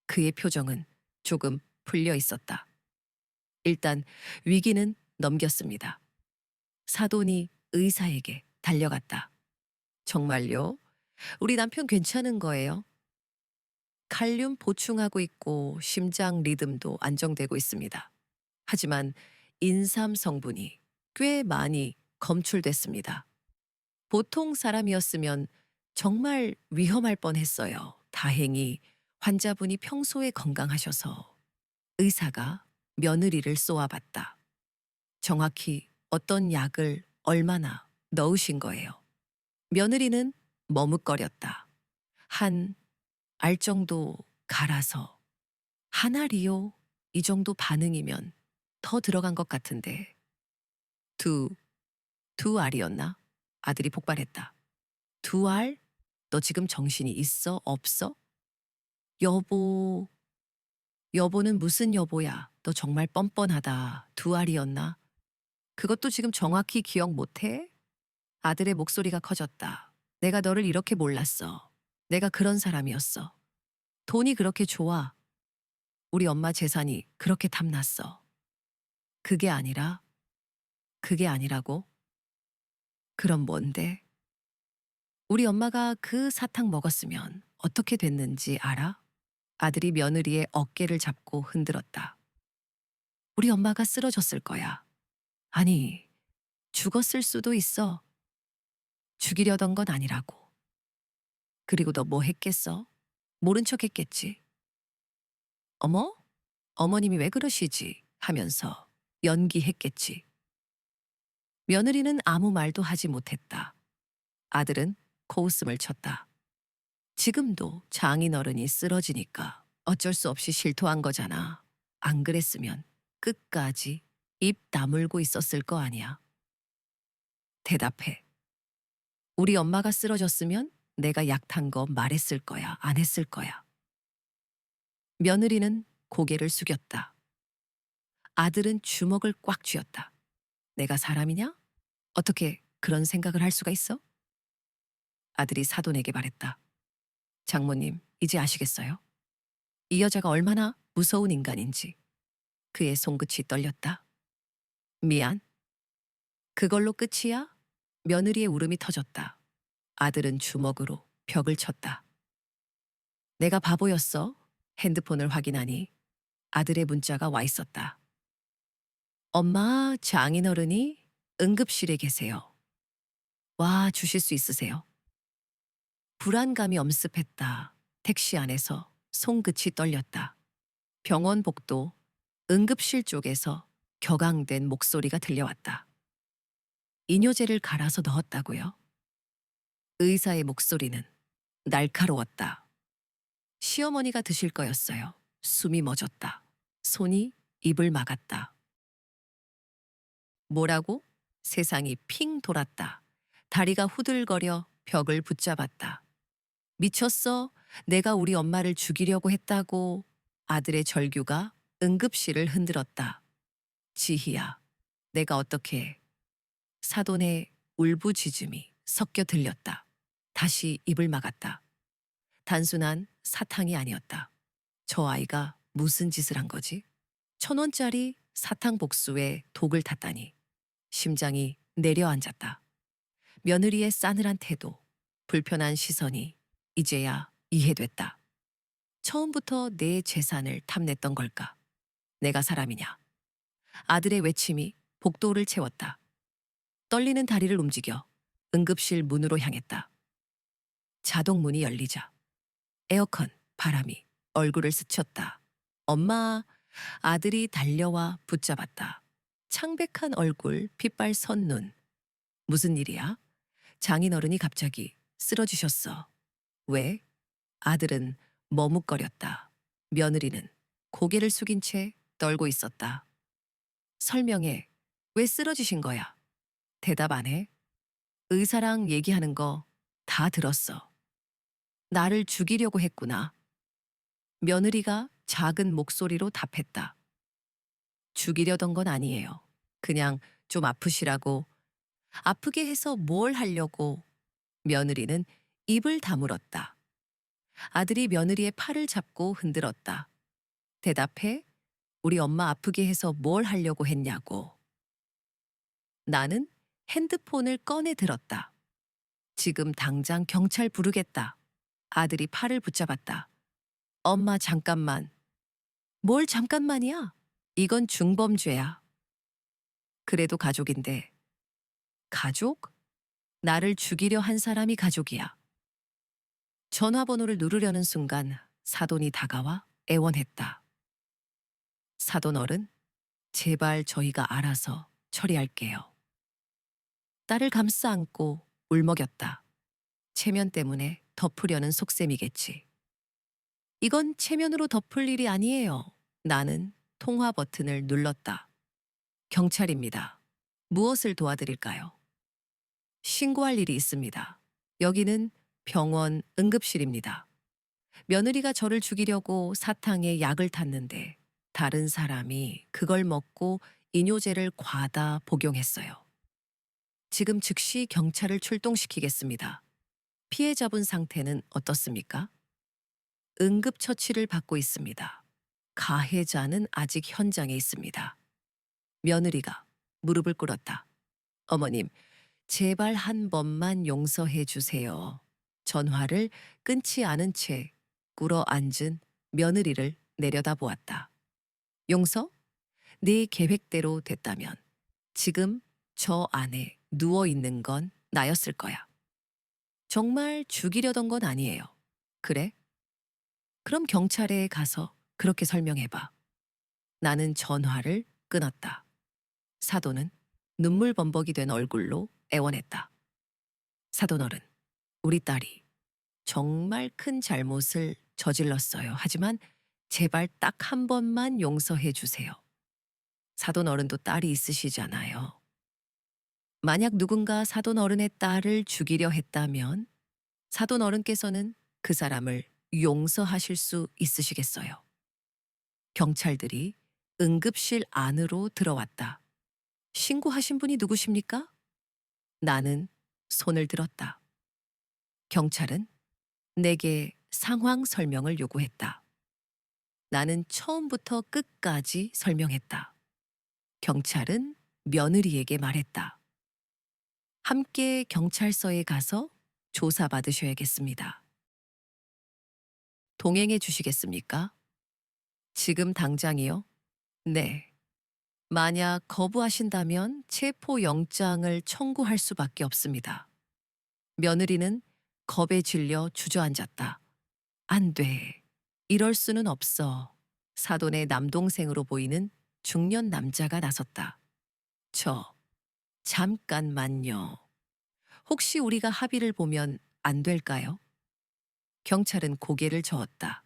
그의 표정은 조금 풀려 있었다. 일단 위기는 넘겼습니다. 사돈이 의사에게 달려갔다. 정말요? 우리 남편 괜찮은 거예요? 칼륨 보충하고 있고 심장 리듬도 안정되고 있습니다. 하지만 인삼 성분이 꽤 많이 검출됐습니다. 보통 사람이었으면 정말 위험할 뻔했어요. 다행히 환자분이 평소에 건강하셔서. 의사가 며느리를 쏘아봤다. 정확히 어떤 약을 얼마나 넣으신 거예요. 며느리는 머뭇거렸다. 한 알 정도 갈아서. 한 알이요? 이 정도 반응이면 더 들어간 것 같은데. 두, 두 알이었나? 아들이 폭발했다. 두 알? 너 지금 정신이 있어? 없어? 여보, 여보는 무슨 여보야? 너 정말 뻔뻔하다. 두 알이었나? 그것도 지금 정확히 기억 못해? 아들의 목소리가 커졌다. 내가 너를 이렇게 몰랐어. 내가 그런 사람이었어. 돈이 그렇게 좋아. 우리 엄마 재산이 그렇게 탐났어. 그게 아니라, 그게 아니라고? 그럼 뭔데? 우리 엄마가 그 사탕 먹었으면 어떻게 됐는지 알아? 아들이 며느리의 어깨를 잡고 흔들었다. 우리 엄마가 쓰러졌을 거야. 아니, 죽었을 수도 있어. 죽이려던 건 아니라고. 그리고 너 뭐 했겠어? 모른 척 했겠지. 어머? 어머님이 왜 그러시지? 하면서 연기했겠지. 며느리는 아무 말도 하지 못했다. 아들은 코웃음을 쳤다. 지금도 장인어른이 쓰러지니까 어쩔 수 없이 실토한 거잖아. 안 그랬으면 끝까지 입 다물고 있었을 거 아니야. 대답해. 우리 엄마가 쓰러졌으면 내가 약 탄 거 말했을 거야. 안 했을 거야. 며느리는 고개를 숙였다. 아들은 주먹을 꽉 쥐었다. 내가 사람이냐? 어떻게 그런 생각을 할 수가 있어? 아들이 사돈에게 말했다. 장모님, 이제 아시겠어요? 이 여자가 얼마나 무서운 인간인지. 그의 손끝이 떨렸다. 미안. 그걸로 끝이야? 며느리의 울음이 터졌다. 아들은 주먹으로 벽을 쳤다. 내가 바보였어. 핸드폰을 확인하니 아들의 문자가 와 있었다. 엄마, 장인어른이 응급실에 계세요. 와, 주실 수 있으세요? 불안감이 엄습했다. 택시 안에서 손끝이 떨렸다. 병원 복도, 응급실 쪽에서 격앙된 목소리가 들려왔다. 이뇨제를 갈아서 넣었다고요? 의사의 목소리는 날카로웠다. 시어머니가 드실 거였어요. 숨이 멎었다. 손이 입을 막았다. 뭐라고? 세상이 핑 돌았다. 다리가 후들거려 벽을 붙잡았다. 미쳤어? 내가 우리 엄마를 죽이려고 했다고. 아들의 절규가 응급실을 흔들었다. 지희야, 내가 어떻게 해? 사돈의 울부짖음이 섞여 들렸다. 다시 입을 막았다. 단순한 사탕이 아니었다. 저 아이가 무슨 짓을 한 거지? 1,000원짜리 사탕 복수에 독을 탔다니. 심장이 내려앉았다. 며느리의 싸늘한 태도, 불편한 시선이 이제야 이해됐다. 처음부터 내 재산을 탐냈던 걸까? 내가 사람이냐? 아들의 외침이 복도를 채웠다. 떨리는 다리를 움직여 응급실 문으로 향했다. 자동 문이 열리자 에어컨 바람이 얼굴을 스쳤다. 엄마, 아들이 달려와 붙잡았다. 창백한 얼굴, 핏발 선 눈. 무슨 일이야? 장인어른이 갑자기 쓰러지셨어. 왜? 아들은 머뭇거렸다. 며느리는 고개를 숙인 채 떨고 있었다. 설명해. 왜 쓰러지신 거야? 대답 안 해? 의사랑 얘기하는 거 다 들었어. 나를 죽이려고 했구나. 며느리가 작은 목소리로 답했다. 죽이려던 건 아니에요. 그냥 좀 아프시라고. 아프게 해서 뭘 하려고. 며느리는 입을 다물었다. 아들이 며느리의 팔을 잡고 흔들었다. 대답해. 우리 엄마 아프게 해서 뭘 하려고 했냐고. 나는 핸드폰을 꺼내 들었다. 지금 당장 경찰 부르겠다. 아들이 팔을 붙잡았다. 엄마 잠깐만. 뭘 잠깐만이야? 이건 중범죄야. 그래도 가족인데. 가족? 나를 죽이려 한 사람이 가족이야. 전화번호를 누르려는 순간 사돈이 다가와 애원했다. 사돈 어른, 제발 저희가 알아서 처리할게요. 딸을 감싸 안고 울먹였다. 체면 때문에 덮으려는 속셈이겠지. 이건 체면으로 덮을 일이 아니에요. 나는 통화 버튼을 눌렀다. 경찰입니다. 무엇을 도와드릴까요? 신고할 일이 있습니다. 여기는 병원 응급실입니다. 며느리가 저를 죽이려고 사탕에 약을 탔는데 다른 사람이 그걸 먹고 이뇨제를 과다 복용했어요. 지금 즉시 경찰을 출동시키겠습니다. 피해자분 상태는 어떻습니까? 응급처치를 받고 있습니다. 가해자는 아직 현장에 있습니다. 며느리가 무릎을 꿇었다. 어머님, 제발 한 번만 용서해 주세요. 전화를 끊지 않은 채 꿇어 앉은 며느리를 내려다보았다. 용서? 네 계획대로 됐다면 지금 저 안에 누워 있는 건 나였을 거야. 정말 죽이려던 건 아니에요. 그래? 그럼 경찰에 가서 그렇게 설명해봐. 나는 전화를 끊었다. 사돈은 눈물 범벅이 된 얼굴로 애원했다. 사돈 어른, 우리 딸이 정말 큰 잘못을 저질렀어요. 하지만 제발 딱 한 번만 용서해 주세요. 사돈 어른도 딸이 있으시잖아요. 만약 누군가 사돈 어른의 딸을 죽이려 했다면 사돈 어른께서는 그 사람을 용서하실 수 있으시겠어요? 경찰들이 응급실 안으로 들어왔다. 신고하신 분이 누구십니까? 나는 손을 들었다. 경찰은 내게 상황 설명을 요구했다. 나는 처음부터 끝까지 설명했다. 경찰은 며느리에게 말했다. 함께 경찰서에 가서 조사받으셔야겠습니다. 동행해 주시겠습니까? 지금 당장이요? 네. 만약 거부하신다면 체포영장을 청구할 수밖에 없습니다. 며느리는 겁에 질려 주저앉았다. 안 돼. 이럴 수는 없어. 사돈의 남동생으로 보이는 중년 남자가 나섰다. 잠깐만요. 혹시 우리가 합의를 보면 안 될까요? 경찰은 고개를 저었다.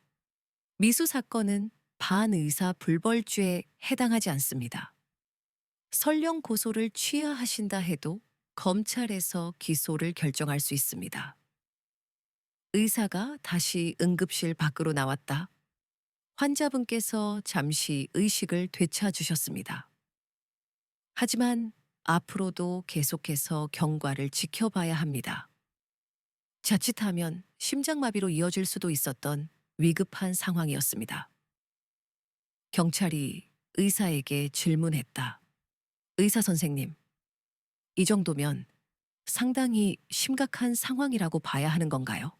미수 사건은 반의사 불벌죄에 해당하지 않습니다. 설령 고소를 취하하신다 해도 검찰에서 기소를 결정할 수 있습니다. 의사가 다시 응급실 밖으로 나왔다. 환자분께서 잠시 의식을 되찾으셨습니다. 하지만 앞으로도 계속해서 경과를 지켜봐야 합니다. 자칫하면 심장마비로 이어질 수도 있었던 위급한 상황이었습니다. 경찰이 의사에게 질문했다. 의사 선생님, 이 정도면 상당히 심각한 상황이라고 봐야 하는 건가요?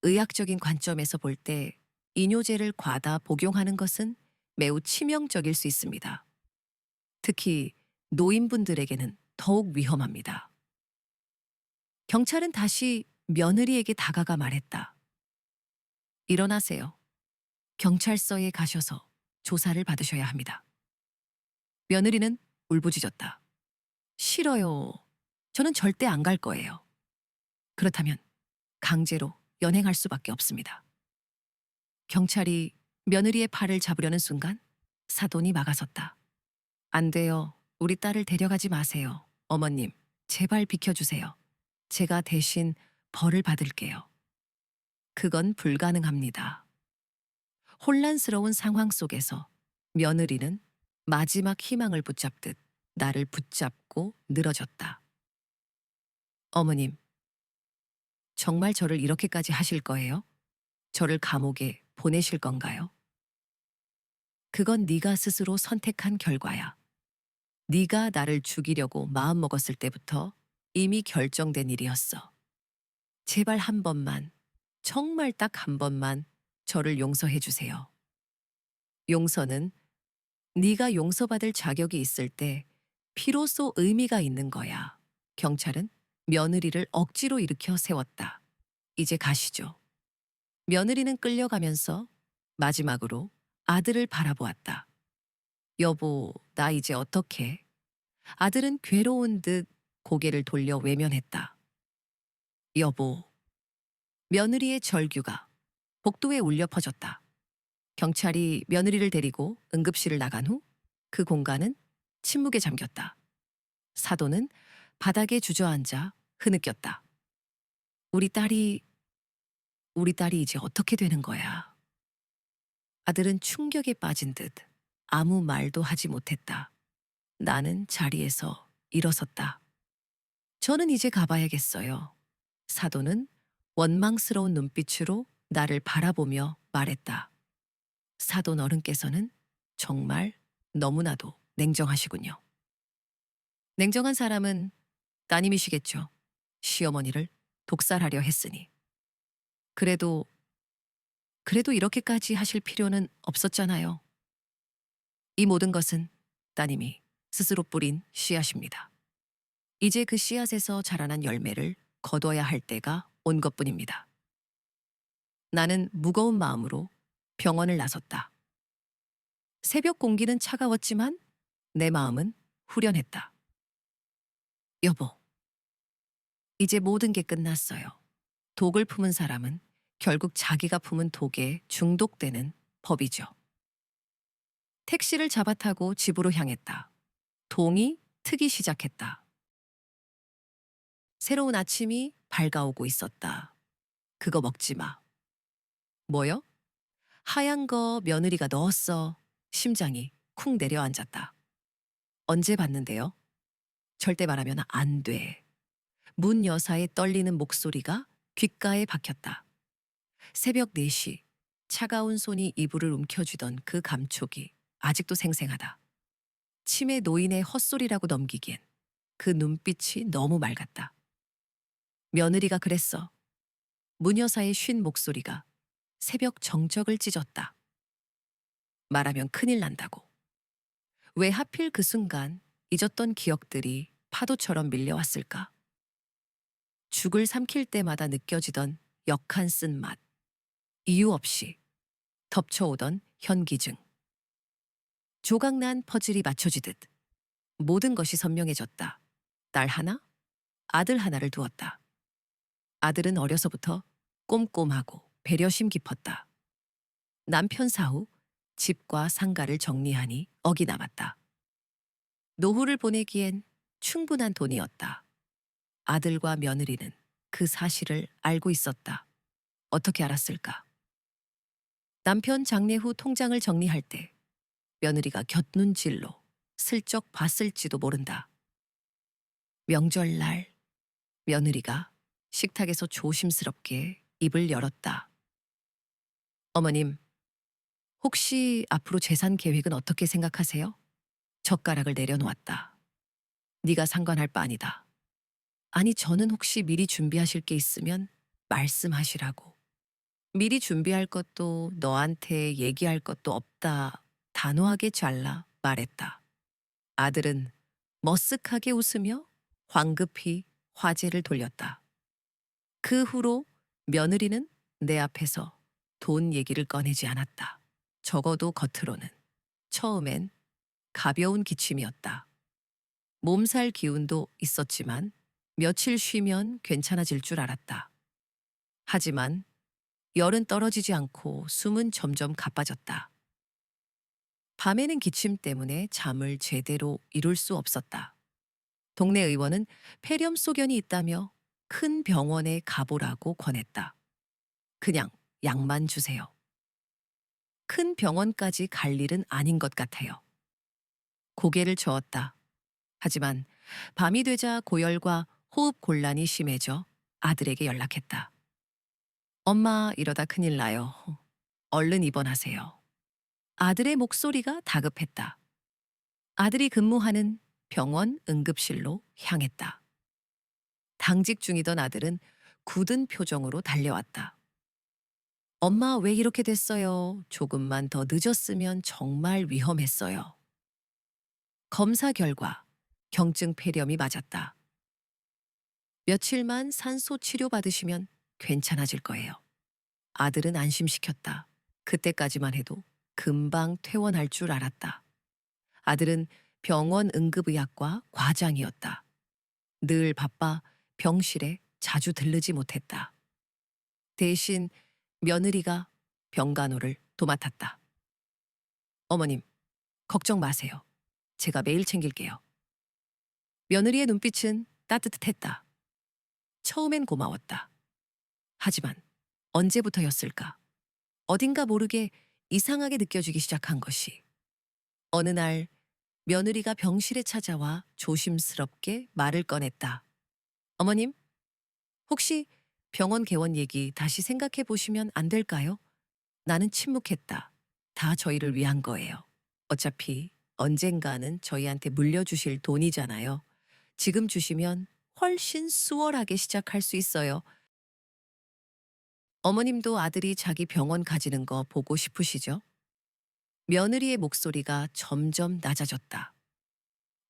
의학적인 관점에서 볼 때 이뇨제를 과다 복용하는 것은 매우 치명적일 수 있습니다. 특히 노인분들에게는 더욱 위험합니다. 경찰은 다시 며느리에게 다가가 말했다. 일어나세요. 경찰서에 가셔서 조사를 받으셔야 합니다. 며느리는 울부짖었다. 싫어요. 저는 절대 안 갈 거예요. 그렇다면 강제로 연행할 수밖에 없습니다. 경찰이 며느리의 팔을 잡으려는 순간 사돈이 막아섰다. 안 돼요. 우리 딸을 데려가지 마세요. 어머님, 제발 비켜주세요. 제가 대신 벌을 받을게요. 그건 불가능합니다. 혼란스러운 상황 속에서 며느리는 마지막 희망을 붙잡듯 나를 붙잡고 늘어졌다. 어머님, 정말 저를 이렇게까지 하실 거예요? 저를 감옥에 보내실 건가요? 그건 네가 스스로 선택한 결과야. 네가 나를 죽이려고 마음먹었을 때부터 이미 결정된 일이었어. 제발 한 번만, 정말 딱 한 번만 저를 용서해 주세요. 용서는 네가 용서받을 자격이 있을 때 비로소 의미가 있는 거야. 경찰은 며느리를 억지로 일으켜 세웠다. 이제 가시죠. 며느리는 끌려가면서 마지막으로 아들을 바라보았다. 여보, 나 이제 어떡해? 아들은 괴로운 듯 고개를 돌려 외면했다. 여보, 며느리의 절규가 복도에 울려 퍼졌다. 경찰이 며느리를 데리고 응급실을 나간 후 그 공간은 침묵에 잠겼다. 사도는 바닥에 주저앉아 흐느꼈다. 우리 딸이, 우리 딸이 이제 어떻게 되는 거야? 아들은 충격에 빠진 듯 아무 말도 하지 못했다. 나는 자리에서 일어섰다. 저는 이제 가봐야겠어요. 사도는 원망스러운 눈빛으로 나를 바라보며 말했다. 사돈 어른께서는 정말 너무나도 냉정하시군요. 냉정한 사람은 따님이시겠죠. 시어머니를 독살하려 했으니. 그래도, 그래도 이렇게까지 하실 필요는 없었잖아요. 이 모든 것은 따님이 스스로 뿌린 씨앗입니다. 이제 그 씨앗에서 자라난 열매를 거둬야 할 때가 온 것뿐입니다. 나는 무거운 마음으로 병원을 나섰다. 새벽 공기는 차가웠지만 내 마음은 후련했다. 여보, 이제 모든 게 끝났어요. 독을 품은 사람은 결국 자기가 품은 독에 중독되는 법이죠. 택시를 잡아타고 집으로 향했다. 동이 트기 시작했다. 새로운 아침이 밝아오고 있었다. 그거 먹지 마. 뭐요? 하얀 거 며느리가 넣었어. 심장이 쿵 내려앉았다. 언제 봤는데요? 절대 말하면 안 돼. 문 여사의 떨리는 목소리가 귓가에 박혔다. 새벽 4시 차가운 손이 이불을 움켜쥐던 그 감촉이 아직도 생생하다. 치매 노인의 헛소리라고 넘기기엔 그 눈빛이 너무 맑았다. 며느리가 그랬어. 문 여사의 쉰 목소리가 새벽 정적을 찢었다. 말하면 큰일 난다고. 왜 하필 그 순간 잊었던 기억들이 파도처럼 밀려왔을까? 죽을 삼킬 때마다 느껴지던 역한 쓴맛. 이유 없이 덮쳐오던 현기증. 조각난 퍼즐이 맞춰지듯 모든 것이 선명해졌다. 딸 하나, 아들 하나를 두었다. 아들은 어려서부터 꼼꼼하고 배려심 깊었다. 남편 사후 집과 상가를 정리하니 억이 남았다. 노후를 보내기엔 충분한 돈이었다. 아들과 며느리는 그 사실을 알고 있었다. 어떻게 알았을까? 남편 장례 후 통장을 정리할 때 며느리가 곁눈질로 슬쩍 봤을지도 모른다. 명절날 며느리가 식탁에서 조심스럽게 입을 열었다. 어머님, 혹시 앞으로 재산 계획은 어떻게 생각하세요? 젓가락을 내려놓았다. 네가 상관할 바 아니다. 아니, 저는 혹시 미리 준비하실 게 있으면 말씀하시라고. 미리 준비할 것도 너한테 얘기할 것도 없다. 단호하게 잘라 말했다. 아들은 머쓱하게 웃으며 황급히 화제를 돌렸다. 그 후로 며느리는 내 앞에서 돈 얘기를 꺼내지 않았다. 적어도 겉으로는. 처음엔 가벼운 기침이었다. 몸살 기운도 있었지만 며칠 쉬면 괜찮아질 줄 알았다. 하지만 열은 떨어지지 않고 숨은 점점 가빠졌다. 밤에는 기침 때문에 잠을 제대로 이룰 수 없었다. 동네 의원은 폐렴 소견이 있다며 큰 병원에 가보라고 권했다. 그냥 약만 주세요. 큰 병원까지 갈 일은 아닌 것 같아요. 고개를 저었다. 하지만 밤이 되자 고열과 호흡 곤란이 심해져 아들에게 연락했다. 엄마, 이러다 큰일 나요. 얼른 입원하세요. 아들의 목소리가 다급했다. 아들이 근무하는 병원 응급실로 향했다. 당직 중이던 아들은 굳은 표정으로 달려왔다. 엄마, 왜 이렇게 됐어요? 조금만 더 늦었으면 정말 위험했어요. 검사 결과 경증 폐렴이 맞았다. 며칠만 산소 치료 받으시면 괜찮아질 거예요. 아들은 안심시켰다. 그때까지만 해도 금방 퇴원할 줄 알았다. 아들은 병원 응급의학과 과장이었다. 늘 바빠 병실에 자주 들르지 못했다. 대신 며느리가 병간호를 도맡았다. 어머님, 걱정 마세요. 제가 매일 챙길게요. 며느리의 눈빛은 따뜻했다. 처음엔 고마웠다. 하지만 언제부터였을까? 어딘가 모르게 이상하게 느껴지기 시작한 것이. 어느 날 며느리가 병실에 찾아와 조심스럽게 말을 꺼냈다. 어머님, 혹시 병원 개원 얘기 다시 생각해 보시면 안 될까요? 나는 침묵했다. 다 저희를 위한 거예요. 어차피 언젠가는 저희한테 물려주실 돈이잖아요. 지금 주시면 훨씬 수월하게 시작할 수 있어요. 어머님도 아들이 자기 병원 가지는 거 보고 싶으시죠? 며느리의 목소리가 점점 낮아졌다.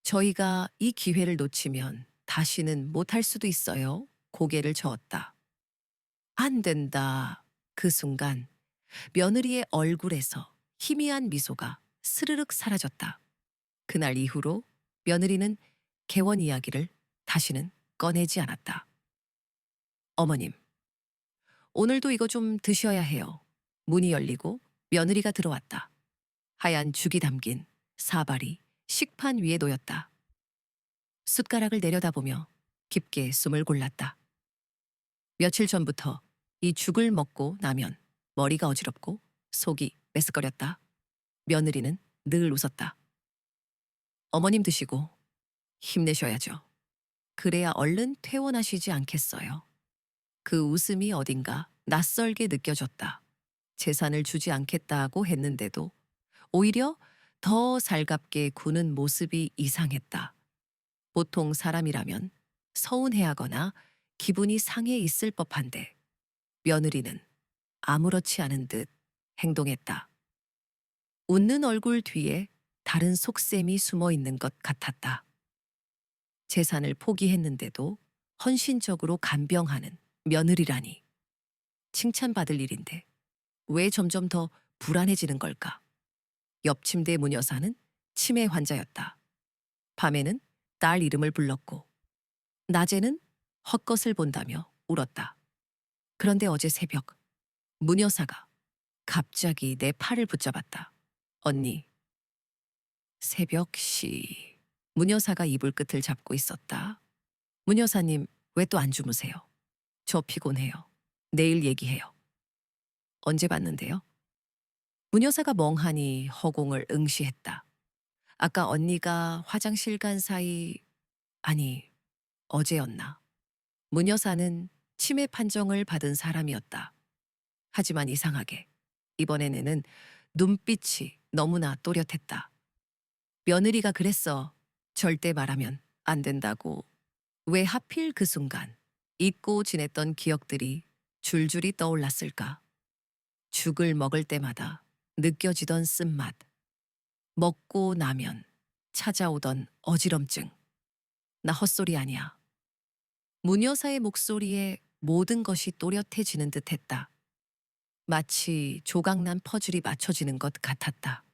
저희가 이 기회를 놓치면 다시는 못할 수도 있어요. 고개를 저었다. 안 된다. 그 순간 며느리의 얼굴에서 희미한 미소가 스르륵 사라졌다. 그날 이후로 며느리는 개원 이야기를 다시는 꺼내지 않았다. 어머님, 오늘도 이거 좀 드셔야 해요. 문이 열리고 며느리가 들어왔다. 하얀 죽이 담긴 사발이 식판 위에 놓였다. 숟가락을 내려다보며 깊게 숨을 골랐다. 며칠 전부터 이 죽을 먹고 나면 머리가 어지럽고 속이 메스꺼렸다. 며느리는 늘 웃었다. 어머님 드시고 힘내셔야죠. 그래야 얼른 퇴원하시지 않겠어요. 그 웃음이 어딘가 낯설게 느껴졌다. 재산을 주지 않겠다고 했는데도 오히려 더 살갑게 구는 모습이 이상했다. 보통 사람이라면 서운해하거나 기분이 상해 있을 법한데 며느리는 아무렇지 않은 듯 행동했다. 웃는 얼굴 뒤에 다른 속셈이 숨어 있는 것 같았다. 재산을 포기했는데도 헌신적으로 간병하는 며느리라니. 칭찬받을 일인데 왜 점점 더 불안해지는 걸까? 옆 침대 문 여사는 치매 환자였다. 밤에는 딸 이름을 불렀고 낮에는 헛것을 본다며 울었다. 그런데 어제 새벽 문 여사가 갑자기 내 팔을 붙잡았다. 언니, 새벽 시. 문 여사가 이불 끝을 잡고 있었다. 문 여사님, 왜 또 안 주무세요? 저 피곤해요. 내일 얘기해요. 언제 봤는데요? 문 여사가 멍하니 허공을 응시했다. 아까 언니가 화장실 간 사이, 아니, 어제였나. 문 여사는 치매 판정을 받은 사람이었다. 하지만 이상하게 이번에는 눈빛이 너무나 또렷했다. 며느리가 그랬어. 절대 말하면 안 된다고. 왜 하필 그 순간 잊고 지냈던 기억들이 줄줄이 떠올랐을까? 죽을 먹을 때마다 느껴지던 쓴맛. 먹고 나면 찾아오던 어지럼증. 나 헛소리 아니야. 문 여사의 목소리에 모든 것이 또렷해지는 듯했다. 마치 조각난 퍼즐이 맞춰지는 것 같았다.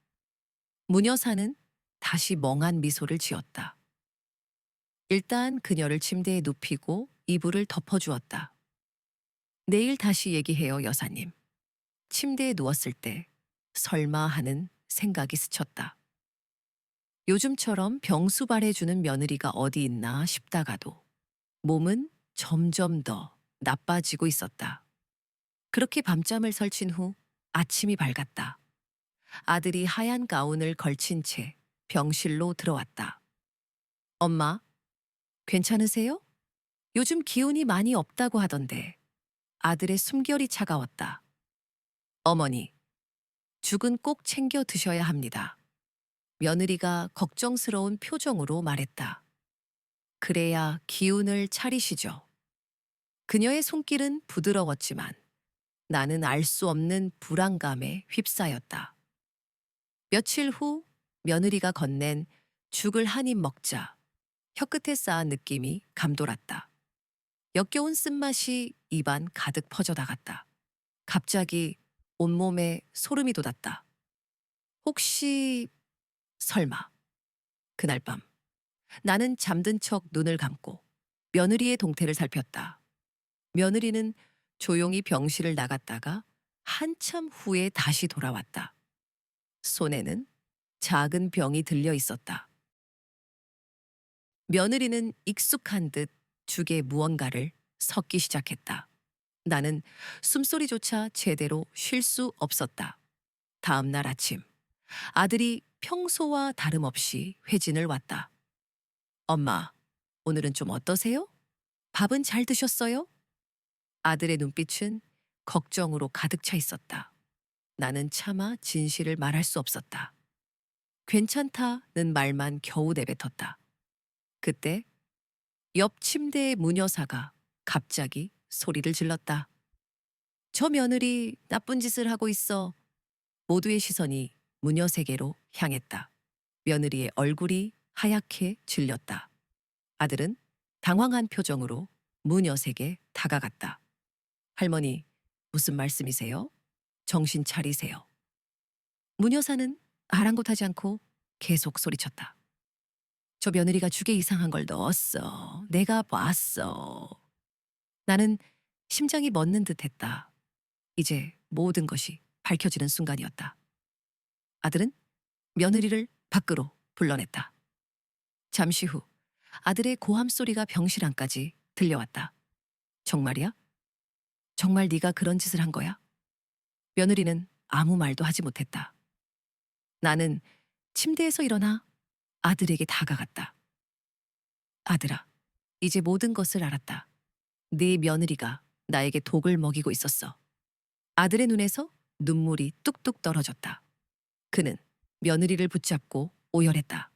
문 여사는 다시 멍한 미소를 지었다. 일단 그녀를 침대에 눕히고 이불을 덮어주었다. 내일 다시 얘기해요, 여사님. 침대에 누웠을 때 설마 하는 생각이 스쳤다. 요즘처럼 병수발해주는 며느리가 어디 있나 싶다가도 몸은 점점 더 나빠지고 있었다. 그렇게 밤잠을 설친 후 아침이 밝았다. 아들이 하얀 가운을 걸친 채 병실로 들어왔다. 엄마, 괜찮으세요? 요즘 기운이 많이 없다고 하던데. 아들의 숨결이 차가웠다. 어머니, 죽은 꼭 챙겨 드셔야 합니다. 며느리가 걱정스러운 표정으로 말했다. 그래야 기운을 차리시죠. 그녀의 손길은 부드러웠지만 나는 알 수 없는 불안감에 휩싸였다. 며칠 후 며느리가 건넨 죽을 한 입 먹자 혀끝에 쌓은 느낌이 감돌았다. 역겨운 쓴맛이 입안 가득 퍼져나갔다. 갑자기 온몸에 소름이 돋았다. 혹시 설마 그날 밤 나는 잠든 척 눈을 감고 며느리의 동태를 살폈다. 며느리는 조용히 병실을 나갔다가 한참 후에 다시 돌아왔다. 손에는 작은 병이 들려 있었다. 며느리는 익숙한 듯 죽에 무언가를 섞기 시작했다. 나는 숨소리조차 제대로 쉴 수 없었다. 다음 날 아침, 아들이 평소와 다름없이 회진을 왔다. 엄마, 오늘은 좀 어떠세요? 밥은 잘 드셨어요? 아들의 눈빛은 걱정으로 가득 차 있었다. 나는 차마 진실을 말할 수 없었다. 괜찮다는 말만 겨우 내뱉었다. 그때 옆 침대의 무녀사가 갑자기 소리를 질렀다. 저 며느리 나쁜 짓을 하고 있어. 모두의 시선이 무녀세계로 향했다. 며느리의 얼굴이 하얗게 질렸다. 아들은 당황한 표정으로 무녀세게 다가갔다. 할머니, 무슨 말씀이세요? 정신 차리세요. 무녀사는 아랑곳하지 않고 계속 소리쳤다. 저 며느리가 죽에 이상한 걸 넣었어. 내가 봤어. 나는 심장이 멎는 듯 했다. 이제 모든 것이 밝혀지는 순간이었다. 아들은 며느리를 밖으로 불러냈다. 잠시 후 아들의 고함 소리가 병실 안까지 들려왔다. 정말이야? 정말 네가 그런 짓을 한 거야? 며느리는 아무 말도 하지 못했다. 나는 침대에서 일어나 아들에게 다가갔다. 아들아, 이제 모든 것을 알았다. 네 며느리가 나에게 독을 먹이고 있었어. 아들의 눈에서 눈물이 뚝뚝 떨어졌다. 그는 며느리를 붙잡고 오열했다.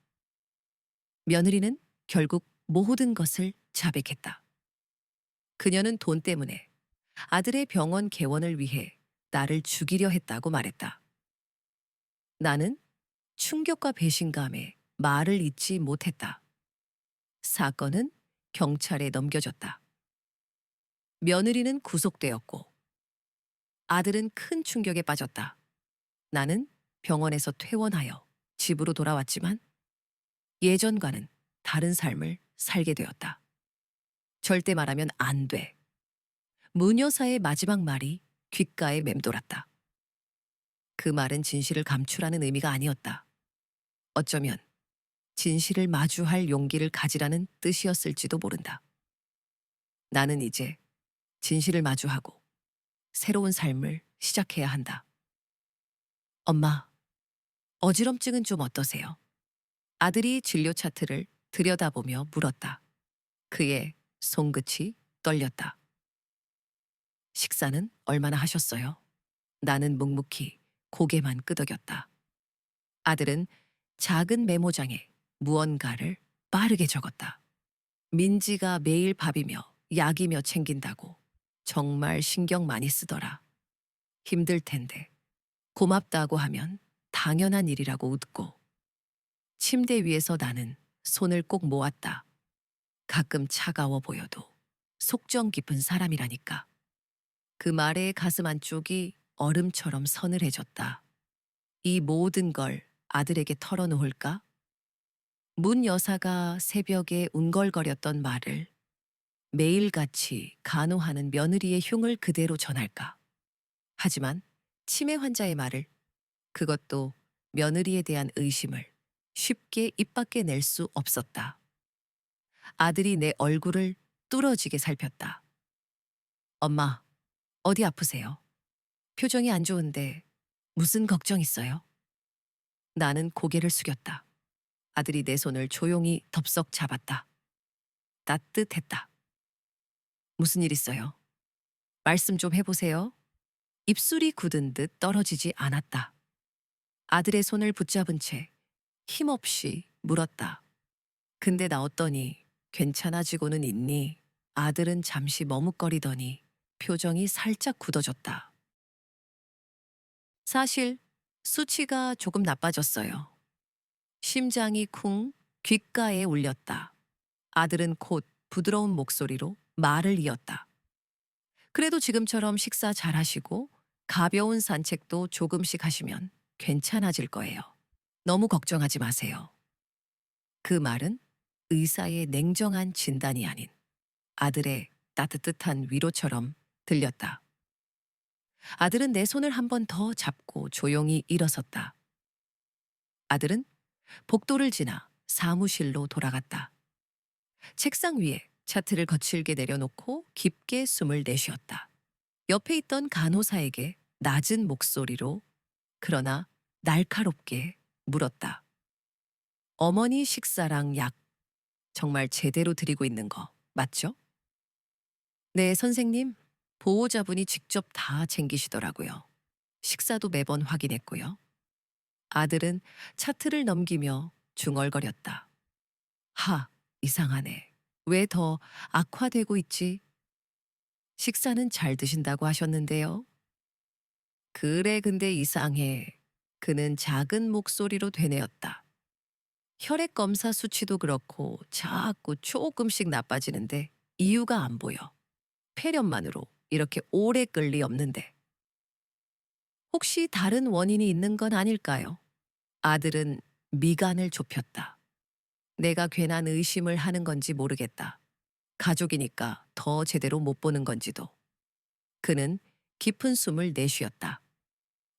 며느리는 결국 모든 것을 자백했다. 그녀는 돈 때문에 아들의 병원 개원을 위해 나를 죽이려 했다고 말했다. 나는 충격과 배신감에 말을 잇지 못했다. 사건은 경찰에 넘겨졌다. 며느리는 구속되었고 아들은 큰 충격에 빠졌다. 나는 병원에서 퇴원하여 집으로 돌아왔지만 예전과는 다른 삶을 살게 되었다. 절대 말하면 안 돼. 무녀사의 마지막 말이 귓가에 맴돌았다. 그 말은 진실을 감추라는 의미가 아니었다. 어쩌면 진실을 마주할 용기를 가지라는 뜻이었을지도 모른다. 나는 이제 진실을 마주하고 새로운 삶을 시작해야 한다. 엄마, 어지럼증은 좀 어떠세요? 아들이 진료 차트를 들여다보며 물었다. 그의 손끝이 떨렸다. 식사는 얼마나 하셨어요? 나는 묵묵히 고개만 끄덕였다. 아들은 작은 메모장에 무언가를 빠르게 적었다. 민지가 매일 밥이며 약이며 챙긴다고 정말 신경 많이 쓰더라. 힘들 텐데 고맙다고 하면 당연한 일이라고 웃고 침대 위에서 나는 손을 꼭 모았다. 가끔 차가워 보여도 속정 깊은 사람이라니까. 그 말에 가슴 안쪽이 얼음처럼 서늘해졌다. 이 모든 걸 아들에게 털어놓을까? 문 여사가 새벽에 운걸거렸던 말을 매일같이 간호하는 며느리의 흉을 그대로 전할까? 하지만 치매 환자의 말을, 그것도 며느리에 대한 의심을 쉽게 입 밖에 낼 수 없었다. 아들이 내 얼굴을 뚫어지게 살폈다. 엄마, 어디 아프세요? 표정이 안 좋은데 무슨 걱정 있어요? 나는 고개를 숙였다. 아들이 내 손을 조용히 덥석 잡았다. 따뜻했다. 무슨 일 있어요? 말씀 좀 해보세요. 입술이 굳은 듯 떨어지지 않았다. 아들의 손을 붙잡은 채 힘없이 물었다. 근데 나 어떠니? 괜찮아지고는 있니? 아들은 잠시 머뭇거리더니 표정이 살짝 굳어졌다. 사실 수치가 조금 나빠졌어요. 심장이 쿵 귓가에 울렸다. 아들은 곧 부드러운 목소리로 말을 이었다. 그래도 지금처럼 식사 잘 하시고 가벼운 산책도 조금씩 하시면 괜찮아질 거예요. 너무 걱정하지 마세요. 그 말은 의사의 냉정한 진단이 아닌 아들의 따뜻한 위로처럼 들렸다. 아들은 내 손을 한 번 더 잡고 조용히 일어섰다. 아들은 복도를 지나 사무실로 돌아갔다. 책상 위에 차트를 거칠게 내려놓고 깊게 숨을 내쉬었다. 옆에 있던 간호사에게 낮은 목소리로 그러나 날카롭게 물었다. 어머니 식사랑 약 정말 제대로 드리고 있는 거 맞죠? 네, 선생님. 보호자분이 직접 다 챙기시더라고요. 식사도 매번 확인했고요. 아들은 차트를 넘기며 중얼거렸다. 하, 이상하네. 왜 더 악화되고 있지? 식사는 잘 드신다고 하셨는데요. 그래, 근데 이상해. 그는 작은 목소리로 되뇌었다. 혈액 검사 수치도 그렇고 자꾸 조금씩 나빠지는데 이유가 안 보여. 폐렴만으로 이렇게 오래 끌 리 없는데. 혹시 다른 원인이 있는 건 아닐까요? 아들은 미간을 좁혔다. 내가 괜한 의심을 하는 건지 모르겠다. 가족이니까 더 제대로 못 보는 건지도. 그는 깊은 숨을 내쉬었다.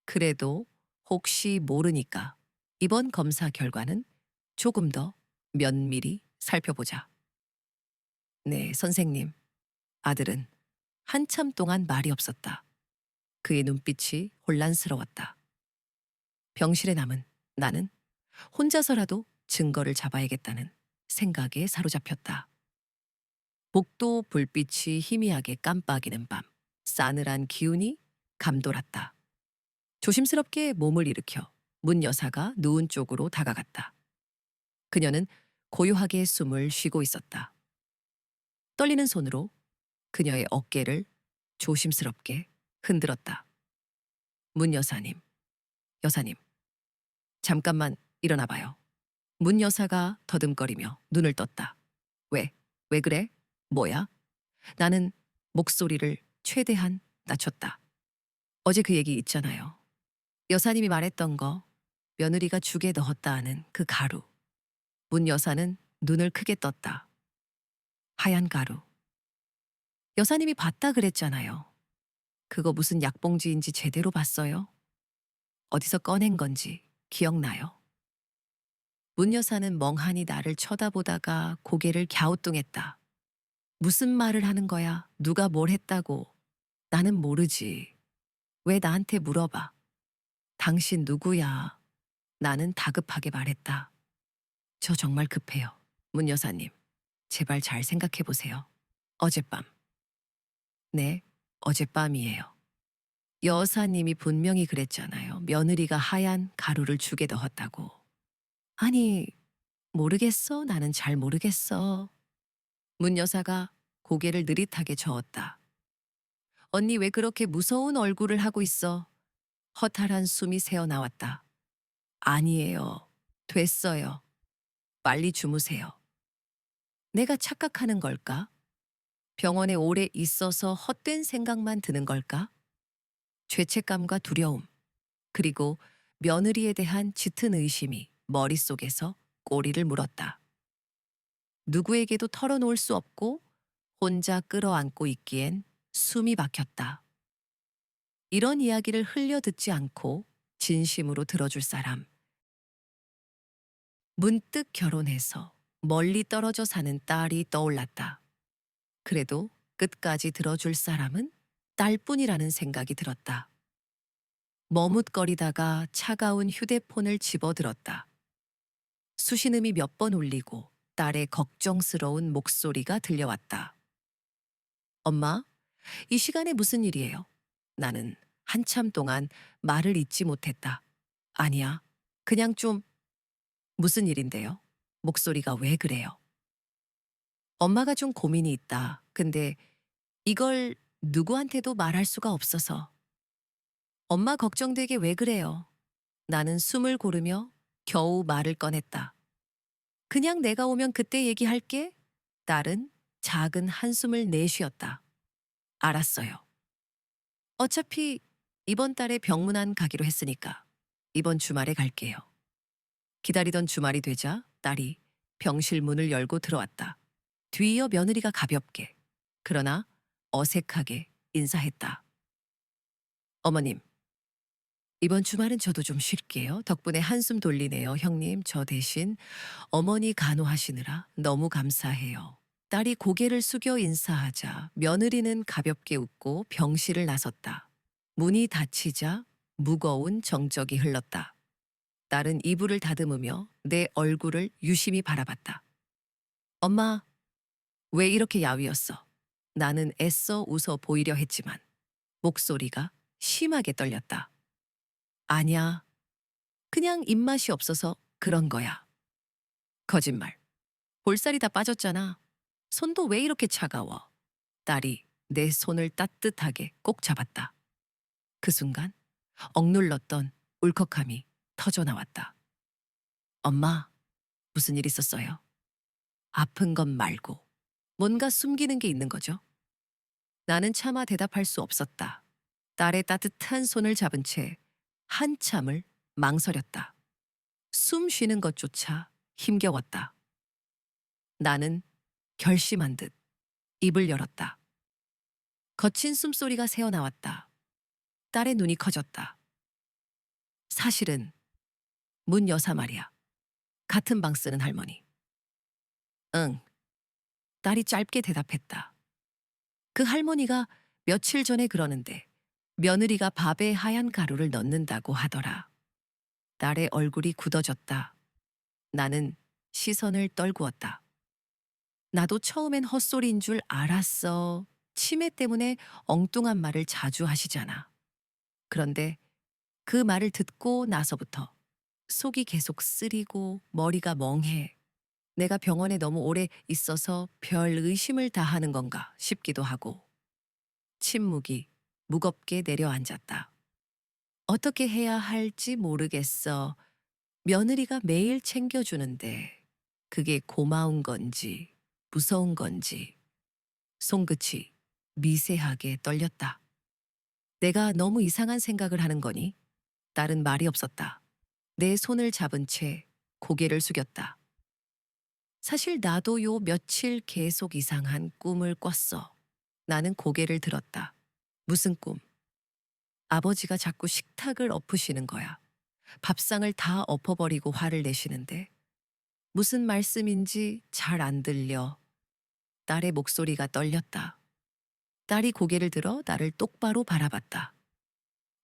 그래도 혹시 모르니까 이번 검사 결과는 조금 더 면밀히 살펴보자. 네, 선생님. 아들은 한참 동안 말이 없었다. 그의 눈빛이 혼란스러웠다. 병실에 남은 나는 혼자서라도 증거를 잡아야겠다는 생각에 사로잡혔다. 복도 불빛이 희미하게 깜빡이는 밤, 싸늘한 기운이 감돌았다. 조심스럽게 몸을 일으켜 문 여사가 누운 쪽으로 다가갔다. 그녀는 고요하게 숨을 쉬고 있었다. 떨리는 손으로 그녀의 어깨를 조심스럽게 흔들었다. 문 여사님, 여사님, 잠깐만 일어나 봐요. 문 여사가 더듬거리며 눈을 떴다. 왜? 왜 그래? 뭐야? 나는 목소리를 최대한 낮췄다. 어제 그 얘기 있잖아요. 여사님이 말했던 거, 며느리가 죽에 넣었다 하는 그 가루. 문 여사는 눈을 크게 떴다. 하얀 가루. 여사님이 봤다 그랬잖아요. 그거 무슨 약봉지인지 제대로 봤어요? 어디서 꺼낸 건지 기억나요? 문 여사는 멍하니 나를 쳐다보다가 고개를 갸우뚱했다. 무슨 말을 하는 거야? 누가 뭘 했다고? 나는 모르지. 왜 나한테 물어봐? 당신 누구야? 나는 다급하게 말했다. 저 정말 급해요. 문 여사님, 제발 잘 생각해 보세요. 어젯밤. 네, 어젯밤이에요. 여사님이 분명히 그랬잖아요. 며느리가 하얀 가루를 죽에 넣었다고. 아니, 모르겠어. 나는 잘 모르겠어. 문 여사가 고개를 느릿하게 저었다. 언니 왜 그렇게 무서운 얼굴을 하고 있어? 허탈한 숨이 새어나왔다. 아니에요. 됐어요. 빨리 주무세요. 내가 착각하는 걸까? 병원에 오래 있어서 헛된 생각만 드는 걸까? 죄책감과 두려움, 그리고 며느리에 대한 짙은 의심이 머릿속에서 꼬리를 물었다. 누구에게도 털어놓을 수 없고 혼자 끌어안고 있기엔 숨이 막혔다. 이런 이야기를 흘려 듣지 않고 진심으로 들어줄 사람. 문득 결혼해서 멀리 떨어져 사는 딸이 떠올랐다. 그래도 끝까지 들어줄 사람은 딸뿐이라는 생각이 들었다. 머뭇거리다가 차가운 휴대폰을 집어들었다. 수신음이 몇 번 울리고 딸의 걱정스러운 목소리가 들려왔다. 엄마, 이 시간에 무슨 일이에요? 나는 한참 동안 말을 잇지 못했다. 아니야. 그냥 좀 무슨 일인데요? 목소리가 왜 그래요? 엄마가 좀 고민이 있다. 근데 이걸 누구한테도 말할 수가 없어서. 엄마 걱정되게 왜 그래요? 나는 숨을 고르며 겨우 말을 꺼냈다. 그냥 내가 오면 그때 얘기할게. 딸은 작은 한숨을 내쉬었다. 알았어요. 어차피 이번 달에 병문안 가기로 했으니까 이번 주말에 갈게요. 기다리던 주말이 되자 딸이 병실 문을 열고 들어왔다. 뒤이어 며느리가 가볍게, 그러나 어색하게 인사했다. 어머님, 이번 주말은 저도 좀 쉴게요. 덕분에 한숨 돌리네요, 형님. 저 대신 어머니 간호하시느라 너무 감사해요. 딸이 고개를 숙여 인사하자 며느리는 가볍게 웃고 병실을 나섰다. 문이 닫히자 무거운 정적이 흘렀다. 딸은 이불을 다듬으며 내 얼굴을 유심히 바라봤다. 엄마, 왜 이렇게 야위었어? 나는 애써 웃어 보이려 했지만 목소리가 심하게 떨렸다. 아냐, 그냥 입맛이 없어서 그런 거야. 거짓말. 볼살이 다 빠졌잖아. 손도 왜 이렇게 차가워? 딸이 내 손을 따뜻하게 꼭 잡았다. 그 순간 억눌렀던 울컥함이 터져 나왔다. 엄마, 무슨 일 있었어요? 아픈 것 말고 뭔가 숨기는 게 있는 거죠? 나는 차마 대답할 수 없었다. 딸의 따뜻한 손을 잡은 채 한참을 망설였다. 숨 쉬는 것조차 힘겨웠다. 나는 결심한 듯 입을 열었다. 거친 숨소리가 새어나왔다. 딸의 눈이 커졌다. 사실은 문 여사 말이야. 같은 방 쓰는 할머니. 응. 딸이 짧게 대답했다. 그 할머니가 며칠 전에 그러는데 며느리가 밥에 하얀 가루를 넣는다고 하더라. 딸의 얼굴이 굳어졌다. 나는 시선을 떨구었다. 나도 처음엔 헛소리인 줄 알았어. 치매 때문에 엉뚱한 말을 자주 하시잖아. 그런데 그 말을 듣고 나서부터 속이 계속 쓰리고 머리가 멍해. 내가 병원에 너무 오래 있어서 별 의심을 다 하는 건가 싶기도 하고. 침묵이 무겁게 내려앉았다. 어떻게 해야 할지 모르겠어. 며느리가 매일 챙겨주는데 그게 고마운 건지 무서운 건지 손끝이 미세하게 떨렸다. 내가 너무 이상한 생각을 하는 거니? 딸은 말이 없었다. 내 손을 잡은 채 고개를 숙였다. 사실 나도 요 며칠 계속 이상한 꿈을 꿨어. 나는 고개를 들었다. 무슨 꿈? 아버지가 자꾸 식탁을 엎으시는 거야. 밥상을 다 엎어버리고 화를 내시는데 무슨 말씀인지 잘 안 들려. 딸의 목소리가 떨렸다. 딸이 고개를 들어 나를 똑바로 바라봤다.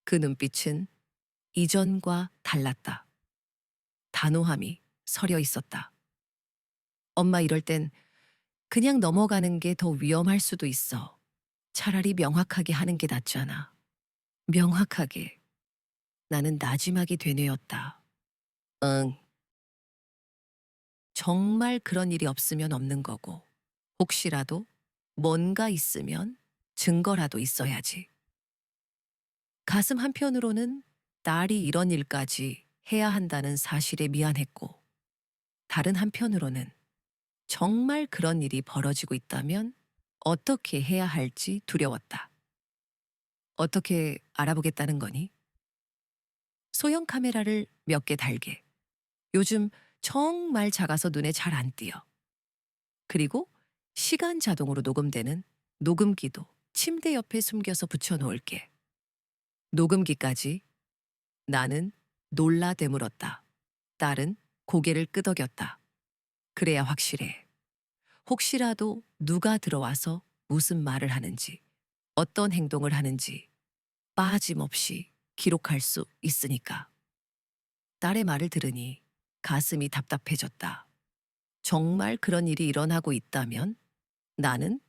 그 눈빛은 이전과 달랐다. 단호함이 서려 있었다. 엄마 이럴 땐 그냥 넘어가는 게 더 위험할 수도 있어. 차라리 명확하게 하는 게 낫잖아. 명확하게. 나는 나지막이 되뇌었다. 응. 정말 그런 일이 없으면 없는 거고. 혹시라도 뭔가 있으면 증거라도 있어야지. 가슴 한편으로는 딸이 이런 일까지 해야 한다는 사실에 미안했고, 다른 한편으로는 정말 그런 일이 벌어지고 있다면 어떻게 해야 할지 두려웠다. 어떻게 알아보겠다는 거니? 소형 카메라를 몇 개 달게. 요즘 정말 작아서 눈에 잘 안 띄어. 그리고 시간 자동으로 녹음되는 녹음기도 침대 옆에 숨겨서 붙여놓을게. 녹음기까지. 나는 놀라 되물었다. 딸은 고개를 끄덕였다. 그래야 확실해. 혹시라도 누가 들어와서 무슨 말을 하는지, 어떤 행동을 하는지 빠짐없이 기록할 수 있으니까. 딸의 말을 들으니 가슴이 답답해졌다. 정말 그런 일이 일어나고 있다면 나는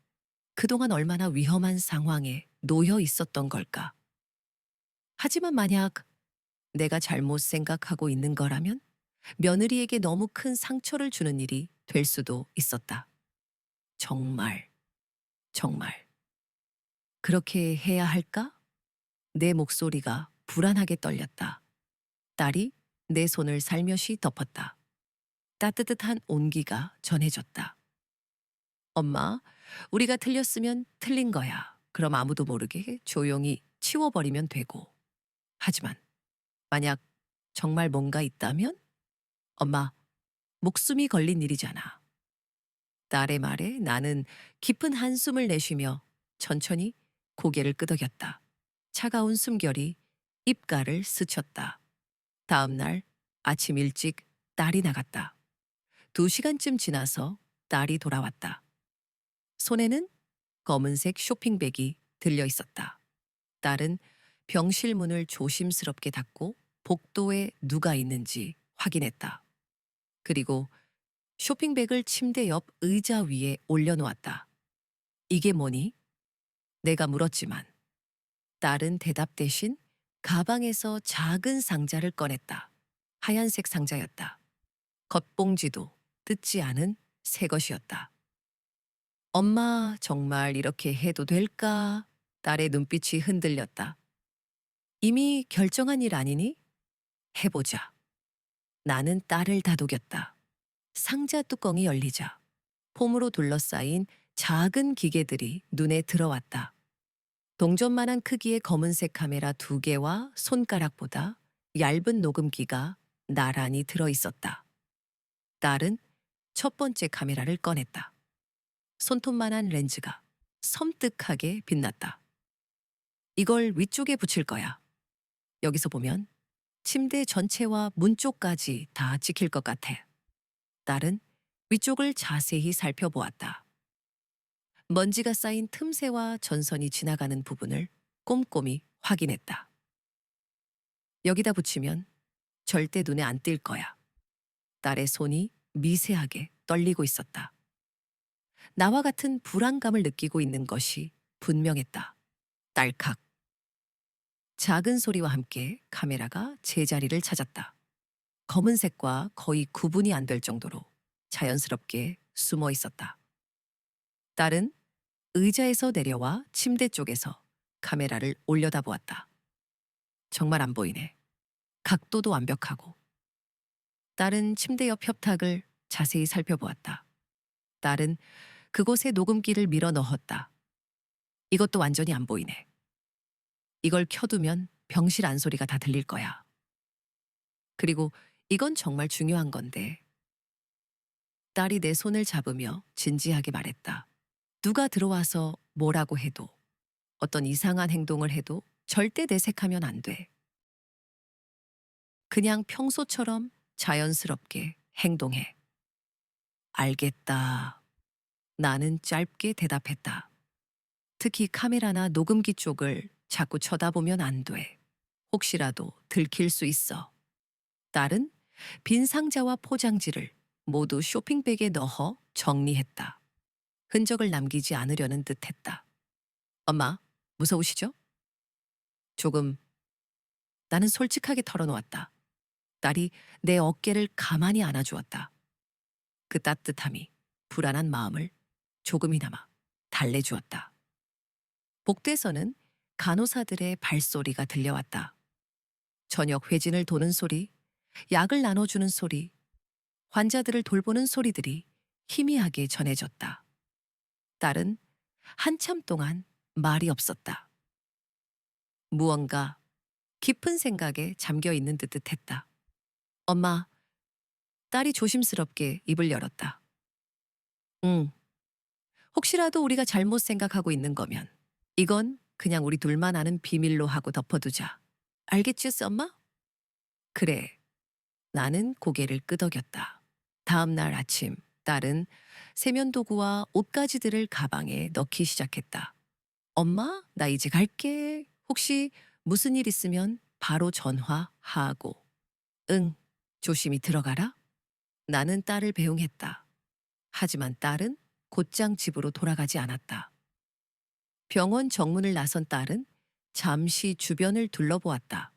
그동안 얼마나 위험한 상황에 놓여 있었던 걸까? 하지만 만약 내가 잘못 생각하고 있는 거라면 며느리에게 너무 큰 상처를 주는 일이 될 수도 있었다. 정말, 정말. 그렇게 해야 할까? 내 목소리가 불안하게 떨렸다. 딸이 내 손을 살며시 덮었다. 따뜻한 온기가 전해졌다. 엄마, 우리가 틀렸으면 틀린 거야. 그럼 아무도 모르게 조용히 치워버리면 되고. 하지만 만약 정말 뭔가 있다면? 엄마, 목숨이 걸린 일이잖아. 딸의 말에 나는 깊은 한숨을 내쉬며 천천히 고개를 끄덕였다. 차가운 숨결이 입가를 스쳤다. 다음 날 아침 일찍 딸이 나갔다. 2시간쯤 지나서 딸이 돌아왔다. 손에는 검은색 쇼핑백이 들려 있었다. 딸은 병실 문을 조심스럽게 닫고 복도에 누가 있는지 확인했다. 그리고 쇼핑백을 침대 옆 의자 위에 올려놓았다. 이게 뭐니? 내가 물었지만 딸은 대답 대신 가방에서 작은 상자를 꺼냈다. 하얀색 상자였다. 겉봉지도 뜯지 않은 새 것이었다. 엄마, 정말 이렇게 해도 될까? 딸의 눈빛이 흔들렸다. 이미 결정한 일 아니니? 해보자. 나는 딸을 다독였다. 상자 뚜껑이 열리자 폼으로 둘러싸인 작은 기계들이 눈에 들어왔다. 동전만한 크기의 검은색 카메라 2개와 손가락보다 얇은 녹음기가 나란히 들어 있었다. 딸은 첫 번째 카메라를 꺼냈다. 손톱만한 렌즈가 섬뜩하게 빛났다. 이걸 위쪽에 붙일 거야. 여기서 보면 침대 전체와 문 쪽까지 다 찍힐 것 같아. 딸은 위쪽을 자세히 살펴보았다. 먼지가 쌓인 틈새와 전선이 지나가는 부분을 꼼꼼히 확인했다. 여기다 붙이면 절대 눈에 안 띌 거야. 딸의 손이 미세하게 떨리고 있었다. 나와 같은 불안감을 느끼고 있는 것이 분명했다. 딸칵. 작은 소리와 함께 카메라가 제자리를 찾았다. 검은색과 거의 구분이 안 될 정도로 자연스럽게 숨어 있었다. 딸은 의자에서 내려와 침대 쪽에서 카메라를 올려다보았다. 정말 안 보이네. 각도도 완벽하고. 딸은 침대 옆 협탁을 자세히 살펴보았다. 딸은 그곳에 녹음기를 밀어 넣었다. 이것도 완전히 안 보이네. 이걸 켜두면 병실 안소리가 다 들릴 거야. 그리고 이건 정말 중요한 건데. 딸이 내 손을 잡으며 진지하게 말했다. 누가 들어와서 뭐라고 해도, 어떤 이상한 행동을 해도 절대 내색하면 안 돼. 그냥 평소처럼 자연스럽게 행동해. 알겠다. 나는 짧게 대답했다. 특히 카메라나 녹음기 쪽을 자꾸 쳐다보면 안 돼. 혹시라도 들킬 수 있어. 딸은 빈 상자와 포장지를 모두 쇼핑백에 넣어 정리했다. 흔적을 남기지 않으려는 듯 했다. 엄마, 무서우시죠? 조금. 나는 솔직하게 털어놓았다. 딸이 내 어깨를 가만히 안아주었다. 그 따뜻함이 불안한 마음을 조금이나마 달래주었다. 복도에서는 간호사들의 발소리가 들려왔다. 저녁 회진을 도는 소리, 약을 나눠주는 소리, 환자들을 돌보는 소리들이 희미하게 전해졌다. 딸은 한참 동안 말이 없었다. 무언가 깊은 생각에 잠겨 있는 듯 했다. 엄마, 딸이 조심스럽게 입을 열었다. 응, 혹시라도 우리가 잘못 생각하고 있는 거면 이건 그냥 우리 둘만 아는 비밀로 하고 덮어두자. 알겠지, 엄마? 그래. 나는 고개를 끄덕였다. 다음 날 아침, 딸은 세면도구와 옷가지들을 가방에 넣기 시작했다. 엄마, 나 이제 갈게. 혹시 무슨 일 있으면 바로 전화하고. 응, 조심히 들어가라. 나는 딸을 배웅했다. 하지만 딸은 곧장 집으로 돌아가지 않았다. 병원 정문을 나선 딸은 잠시 주변을 둘러보았다.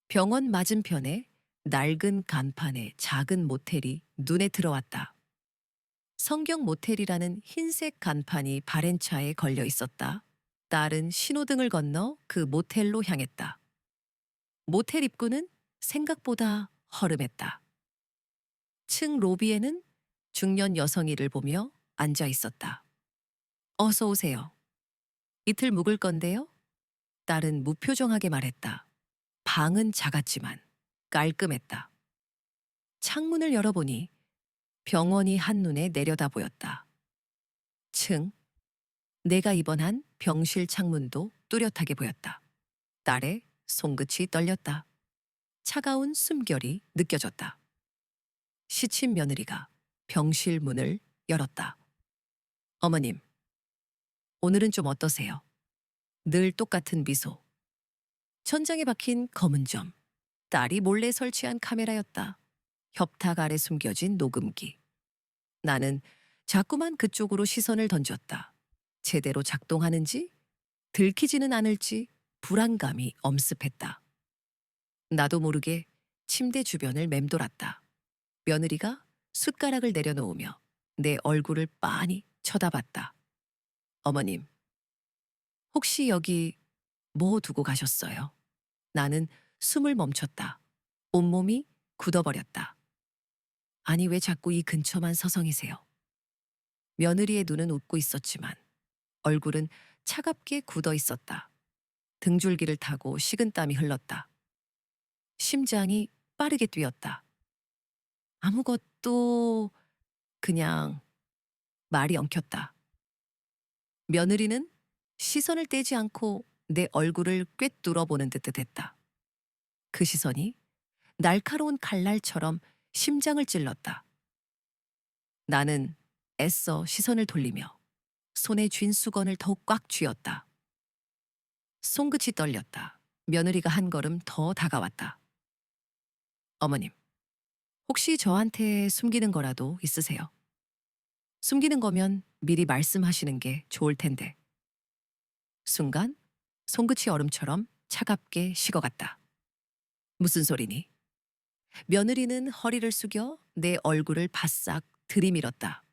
병원 맞은편에 낡은 간판에 작은 모텔이 눈에 들어왔다. 성경 모텔이라는 흰색 간판이 바렌차에 걸려 있었다. 딸은 신호등을 건너 그 모텔로 향했다. 모텔 입구는 생각보다 허름했다. 층 로비에는 중년 여성이를 보며 앉아 있었다. 어서 오세요. 이틀 묵을 건데요? 딸은 무표정하게 말했다. 방은 작았지만 깔끔했다. 창문을 열어보니 병원이 한눈에 내려다 보였다. 층, 내가 입원한 병실 창문도 뚜렷하게 보였다. 딸의 손끝이 떨렸다. 차가운 숨결이 느껴졌다. 시친 며느리가 병실 문을 열었다. 어머님, 오늘은 좀 어떠세요? 늘 똑같은 미소. 천장에 박힌 검은 점. 딸이 몰래 설치한 카메라였다. 협탁 아래 숨겨진 녹음기. 나는 자꾸만 그쪽으로 시선을 던졌다. 제대로 작동하는지, 들키지는 않을지 불안감이 엄습했다. 나도 모르게 침대 주변을 맴돌았다. 며느리가 숟가락을 내려놓으며 내 얼굴을 빤히 쳐다봤다. 어머님, 혹시 여기 뭐 두고 가셨어요? 나는 숨을 멈췄다. 온몸이 굳어버렸다. 아니, 왜 자꾸 이 근처만 서성이세요? 며느리의 눈은 웃고 있었지만 얼굴은 차갑게 굳어 있었다. 등줄기를 타고 식은땀이 흘렀다. 심장이 빠르게 뛰었다. 아무것도 그냥 말이 엉켰다. 며느리는 시선을 떼지 않고 내 얼굴을 꿰뚫어 보는 듯 했다. 그 시선이 날카로운 칼날처럼 심장을 찔렀다. 나는 애써 시선을 돌리며 손에 쥔 수건을 더욱 꽉 쥐었다. 손끝이 떨렸다. 며느리가 한 걸음 더 다가왔다. 어머님, 혹시 저한테 숨기는 거라도 있으세요? 숨기는 거면 미리 말씀하시는 게 좋을 텐데. 순간 손끝이 얼음처럼 차갑게 식어갔다. 무슨 소리니? 며느리는 허리를 숙여 내 얼굴을 바싹 들이밀었다.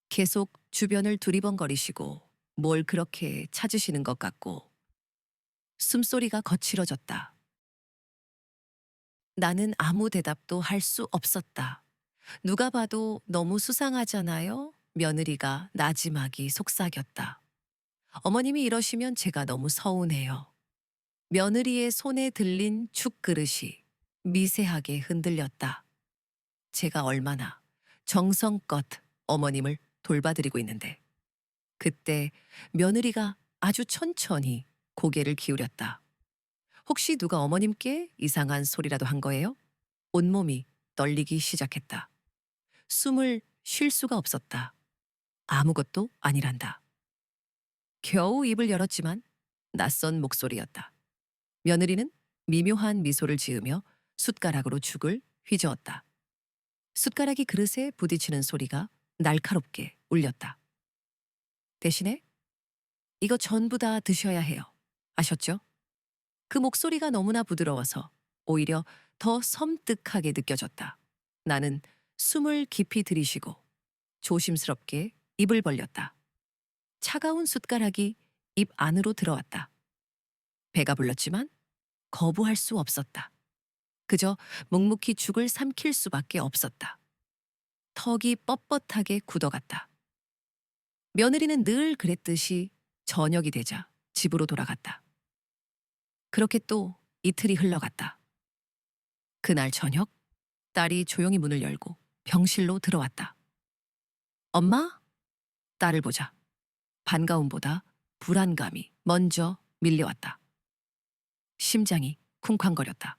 계속 주변을 두리번거리시고 뭘 그렇게 찾으시는 것 같고. 숨소리가 거칠어졌다. 나는 아무 대답도 할 수 없었다. 누가 봐도 너무 수상하잖아요? 며느리가 나지막이 속삭였다. 어머님이 이러시면 제가 너무 서운해요. 며느리의 손에 들린 죽 그릇이 미세하게 흔들렸다. 제가 얼마나 정성껏 어머님을 돌봐드리고 있는데. 그때 며느리가 아주 천천히 고개를 기울였다. 혹시 누가 어머님께 이상한 소리라도 한 거예요? 온몸이 떨리기 시작했다. 숨을 쉴 수가 없었다. 아무것도 아니란다. 겨우 입을 열었지만 낯선 목소리였다. 며느리는 미묘한 미소를 지으며 숟가락으로 죽을 휘저었다. 숟가락이 그릇에 부딪히는 소리가 날카롭게 울렸다. 대신에 이거 전부 다 드셔야 해요. 아셨죠? 그 목소리가 너무나 부드러워서 오히려 더 섬뜩하게 느껴졌다. 나는 숨을 깊이 들이쉬고 조심스럽게 입을 벌렸다. 차가운 숟가락이 입 안으로 들어왔다. 배가 불렀지만 거부할 수 없었다. 그저 묵묵히 죽을 삼킬 수밖에 없었다. 턱이 뻣뻣하게 굳어갔다. 며느리는 늘 그랬듯이 저녁이 되자 집으로 돌아갔다. 그렇게 또 이틀이 흘러갔다. 그날 저녁, 딸이 조용히 문을 열고 병실로 들어왔다. 엄마? 딸을 보자 반가움보다 불안감이 먼저 밀려왔다. 심장이 쿵쾅거렸다.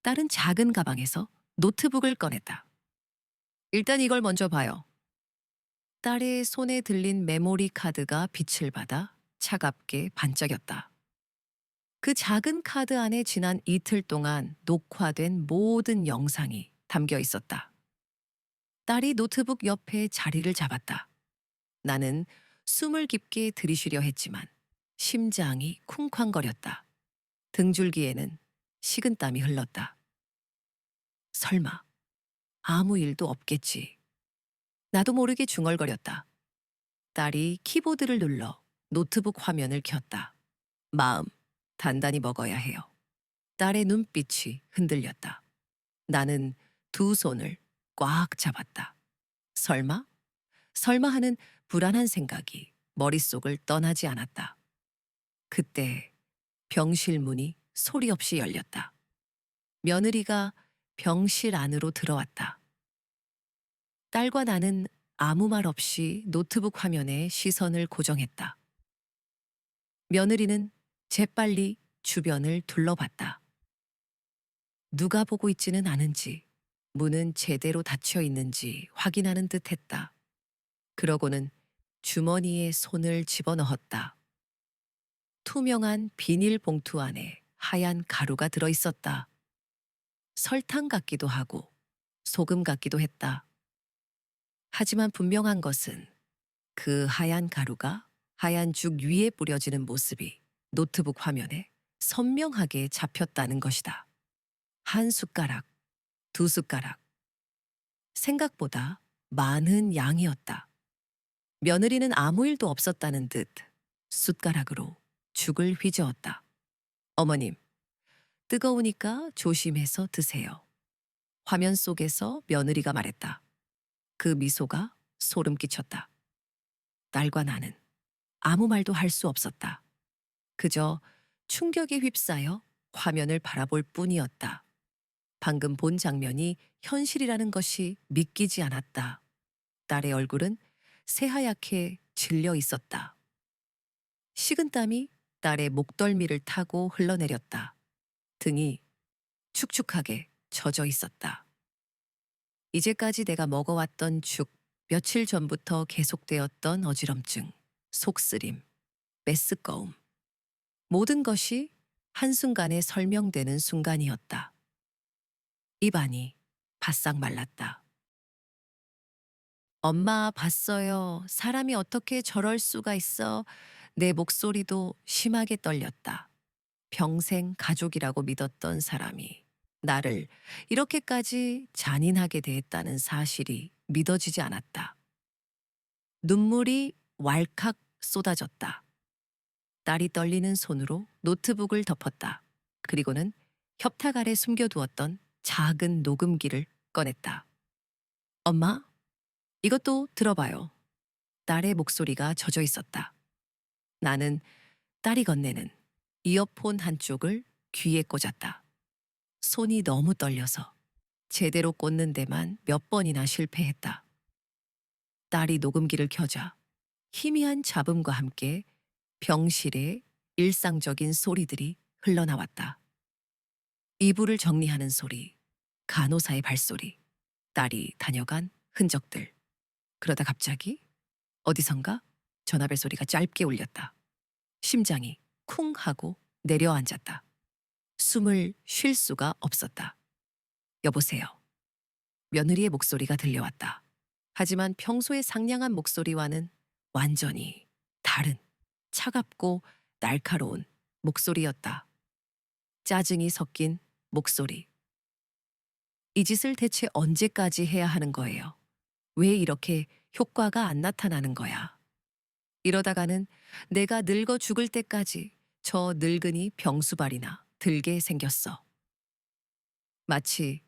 딸은 작은 가방에서 노트북을 꺼냈다. 일단 이걸 먼저 봐요. 딸의 손에 들린 메모리 카드가 빛을 받아 차갑게 반짝였다. 그 작은 카드 안에 지난 이틀 동안 녹화된 모든 영상이 담겨 있었다. 딸이 노트북 옆에 자리를 잡았다. 나는 숨을 깊게 들이쉬려 했지만 심장이 쿵쾅거렸다. 등줄기에는 식은땀이 흘렀다. 설마 아무 일도 없겠지. 나도 모르게 중얼거렸다. 딸이 키보드를 눌러 노트북 화면을 켰다. 마음 단단히 먹어야 해요. 딸의 눈빛이 흔들렸다. 나는 두 손을 꽉 잡았다. 설마? 설마 하는 불안한 생각이 머릿속을 떠나지 않았다. 그때 병실 문이 소리 없이 열렸다. 며느리가 병실 안으로 들어왔다. 딸과 나는 아무 말 없이 노트북 화면에 시선을 고정했다. 며느리는 재빨리 주변을 둘러봤다. 누가 보고 있지는 않은지, 문은 제대로 닫혀 있는지 확인하는 듯 했다. 그러고는 주머니에 손을 집어넣었다. 투명한 비닐봉투 안에 하얀 가루가 들어 있었다. 설탕 같기도 하고 소금 같기도 했다. 하지만 분명한 것은 그 하얀 가루가 하얀 죽 위에 뿌려지는 모습이 노트북 화면에 선명하게 잡혔다는 것이다. 한 숟가락, 두 숟가락. 생각보다 많은 양이었다. 며느리는 아무 일도 없었다는 듯 숟가락으로 죽을 휘저었다. 어머님, 뜨거우니까 조심해서 드세요. 화면 속에서 며느리가 말했다. 그 미소가 소름 끼쳤다. 딸과 나는 아무 말도 할 수 없었다. 그저 충격에 휩싸여 화면을 바라볼 뿐이었다. 방금 본 장면이 현실이라는 것이 믿기지 않았다. 딸의 얼굴은 새하얗게 질려 있었다. 식은땀이 딸의 목덜미를 타고 흘러내렸다. 등이 축축하게 젖어 있었다. 이제까지 내가 먹어왔던 죽, 며칠 전부터 계속되었던 어지럼증, 속쓰림, 메스꺼움. 모든 것이 한순간에 설명되는 순간이었다. 입안이 바싹 말랐다. 엄마 봤어요. 사람이 어떻게 저럴 수가 있어. 내 목소리도 심하게 떨렸다. 평생 가족이라고 믿었던 사람이 나를 이렇게까지 잔인하게 대했다는 사실이 믿어지지 않았다. 눈물이 왈칵 쏟아졌다. 딸이 떨리는 손으로 노트북을 덮었다. 그리고는 협탁 아래 숨겨두었던 작은 녹음기를 꺼냈다. 엄마, 이것도 들어봐요. 딸의 목소리가 젖어 있었다. 나는 딸이 건네는 이어폰 한쪽을 귀에 꽂았다. 손이 너무 떨려서 제대로 꽂는 데만 몇 번이나 실패했다. 딸이 녹음기를 켜자 희미한 잡음과 함께 병실의 일상적인 소리들이 흘러나왔다. 이불을 정리하는 소리, 간호사의 발소리, 딸이 다녀간 흔적들. 그러다 갑자기 어디선가 전화벨 소리가 짧게 울렸다. 심장이 쿵 하고 내려앉았다. 숨을 쉴 수가 없었다. 여보세요. 며느리의 목소리가 들려왔다. 하지만 평소의 상냥한 목소리와는 완전히 다른 차갑고 날카로운 목소리였다. 짜증이 섞인 목소리. 이 짓을 대체 언제까지 해야 하는 거예요? 왜 이렇게 효과가 안 나타나는 거야? 이러다가는 내가 늙어 죽을 때까지 저 늙은이 병수발이나 들게 생겼어. 마치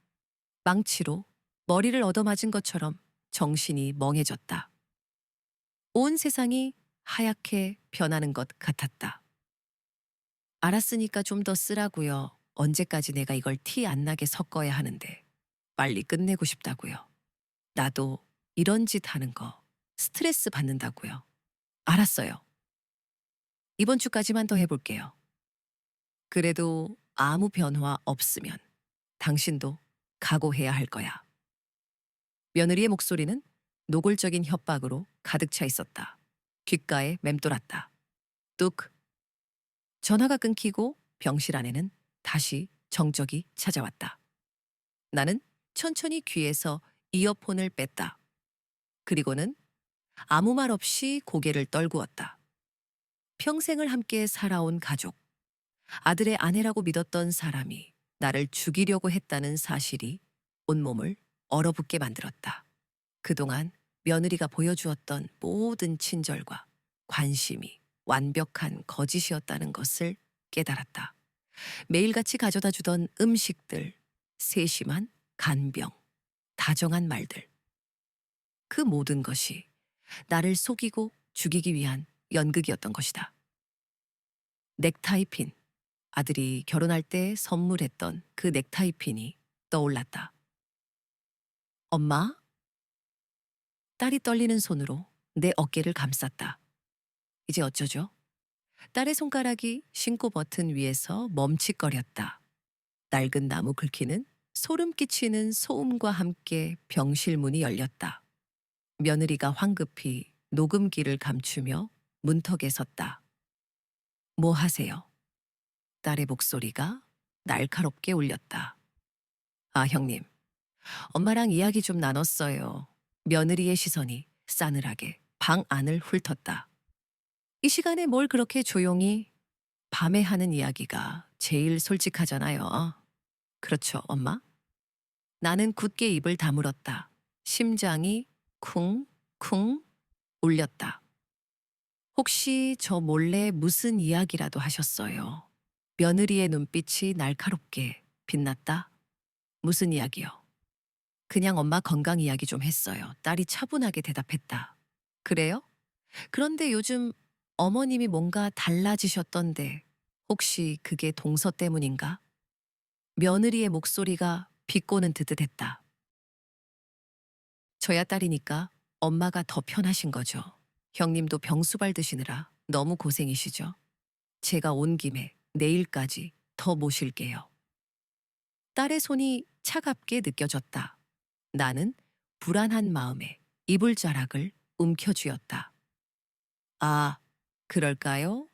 망치로 머리를 얻어맞은 것처럼 정신이 멍해졌다. 온 세상이 하얗게 변하는 것 같았다. 알았으니까 좀 더 쓰라고요. 언제까지 내가 이걸 티 안 나게 섞어야 하는데 빨리 끝내고 싶다고요. 나도 이런 짓 하는 거 스트레스 받는다고요. 알았어요. 이번 주까지만 더 해볼게요. 그래도 아무 변화 없으면 당신도 각오해야 할 거야. 며느리의 목소리는 노골적인 협박으로 가득 차 있었다. 귓가에 맴돌았다. 뚝. 전화가 끊기고 병실 안에는 다시 정적이 찾아왔다. 나는 천천히 귀에서 이어폰을 뺐다. 그리고는 아무 말 없이 고개를 떨구었다. 평생을 함께 살아온 가족, 아들의 아내라고 믿었던 사람이 나를 죽이려고 했다는 사실이 온몸을 얼어붙게 만들었다. 그동안 며느리가 보여주었던 모든 친절과 관심이 완벽한 거짓이었다는 것을 깨달았다. 매일같이 가져다 주던 음식들, 세심한 간병, 다정한 말들. 그 모든 것이 나를 속이고 죽이기 위한 연극이었던 것이다. 넥타이 핀, 아들이 결혼할 때 선물했던 그 넥타이 핀이 떠올랐다. 엄마? 딸이 떨리는 손으로 내 어깨를 감쌌다. 이제 어쩌죠? 딸의 손가락이 신고 버튼 위에서 멈칫거렸다. 낡은 나무 긁히는 소름 끼치는 소음과 함께 병실 문이 열렸다. 며느리가 황급히 녹음기를 감추며 문턱에 섰다. 뭐 하세요? 딸의 목소리가 날카롭게 울렸다. 아, 형님. 엄마랑 이야기 좀 나눴어요. 며느리의 시선이 싸늘하게 방 안을 훑었다. 이 시간에 뭘 그렇게 조용히 밤에 하는 이야기가 제일 솔직하잖아요. 그렇죠, 엄마? 나는 굳게 입을 다물었다. 심장이 쿵쿵 울렸다. 혹시 저 몰래 무슨 이야기라도 하셨어요? 며느리의 눈빛이 날카롭게 빛났다. 무슨 이야기요? 그냥 엄마 건강 이야기 좀 했어요. 딸이 차분하게 대답했다. 그래요? 그런데 요즘 어머님이 뭔가 달라지셨던데 혹시 그게 동서 때문인가? 며느리의 목소리가 비꼬는 듯 했다. 저야 딸이니까 엄마가 더 편하신 거죠. 형님도 병수발 드시느라 너무 고생이시죠. 제가 온 김에 내일까지 더 모실게요. 딸의 손이 차갑게 느껴졌다. 나는 불안한 마음에 이불자락을 움켜쥐었다. 아, 그럴까요?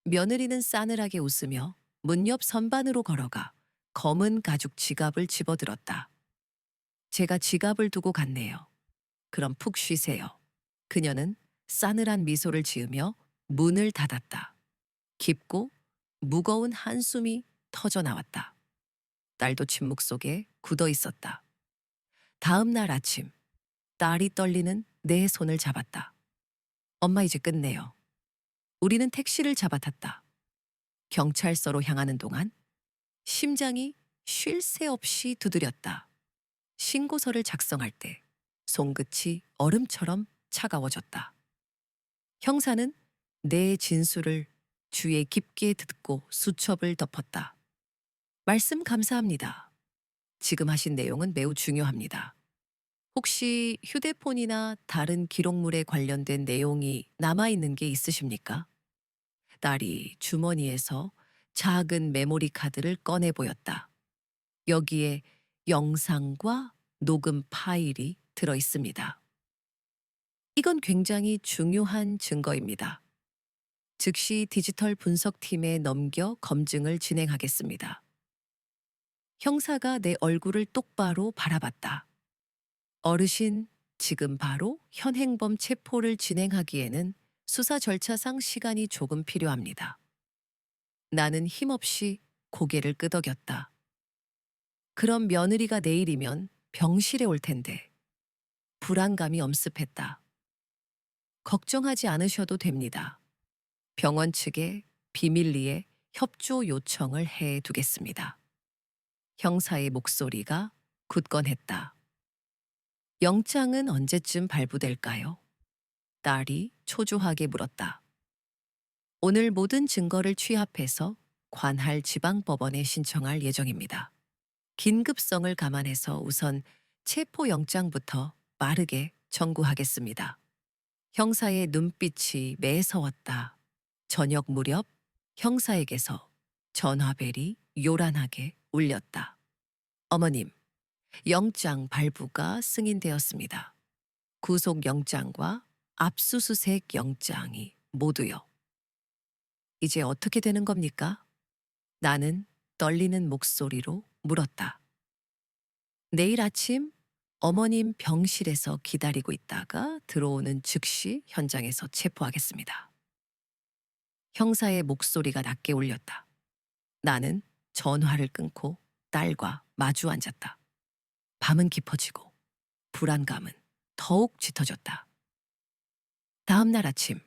며느리는 싸늘하게 웃으며 문 옆 선반으로 걸어가 검은 가죽 지갑을 집어들었다. 제가 지갑을 두고 갔네요. 그럼 푹 쉬세요. 그녀는 싸늘한 미소를 지으며 문을 닫았다. 깊고 무거운 한숨이 터져 나왔다. 딸도 침묵 속에 굳어 있었다. 다음 날 아침, 딸이 떨리는 내 손을 잡았다. 엄마 이제 끝내요. 우리는 택시를 잡아탔다. 경찰서로 향하는 동안 심장이 쉴 새 없이 두드렸다. 신고서를 작성할 때 손끝이 얼음처럼 차가워졌다. 형사는 내 진술을 귀에 깊게 듣고 수첩을 덮었다. 말씀 감사합니다. 지금 하신 내용은 매우 중요합니다. 혹시 휴대폰이나 다른 기록물에 관련된 내용이 남아있는 게 있으십니까? 딸이 주머니에서 작은 메모리 카드를 꺼내 보였다. 여기에 영상과 녹음 파일이 들어 있습니다. 이건 굉장히 중요한 증거입니다. 즉시 디지털 분석팀에 넘겨 검증을 진행하겠습니다. 형사가 내 얼굴을 똑바로 바라봤다. 어르신, 지금 바로 현행범 체포를 진행하기에는 수사 절차상 시간이 조금 필요합니다. 나는 힘없이 고개를 끄덕였다. 그럼 며느리가 내일이면 병실에 올 텐데. 불안감이 엄습했다. 걱정하지 않으셔도 됩니다. 병원 측에 비밀리에 협조 요청을 해 두겠습니다. 형사의 목소리가 굳건했다. 영장은 언제쯤 발부될까요? 딸이 초조하게 물었다. 오늘 모든 증거를 취합해서 관할 지방법원에 신청할 예정입니다. 긴급성을 감안해서 우선 체포영장부터 빠르게 청구하겠습니다. 형사의 눈빛이 매서웠다. 저녁 무렵 형사에게서 전화벨이 요란하게 울렸다. 어머님, 영장 발부가 승인되었습니다. 구속영장과 압수수색 영장이 모두요. 이제 어떻게 되는 겁니까? 나는 떨리는 목소리로 물었다. 내일 아침 어머님 병실에서 기다리고 있다가 들어오는 즉시 현장에서 체포하겠습니다. 형사의 목소리가 낮게 울렸다. 나는 전화를 끊고 딸과 마주 앉았다. 밤은 깊어지고 불안감은 더욱 짙어졌다. 다음 날 아침,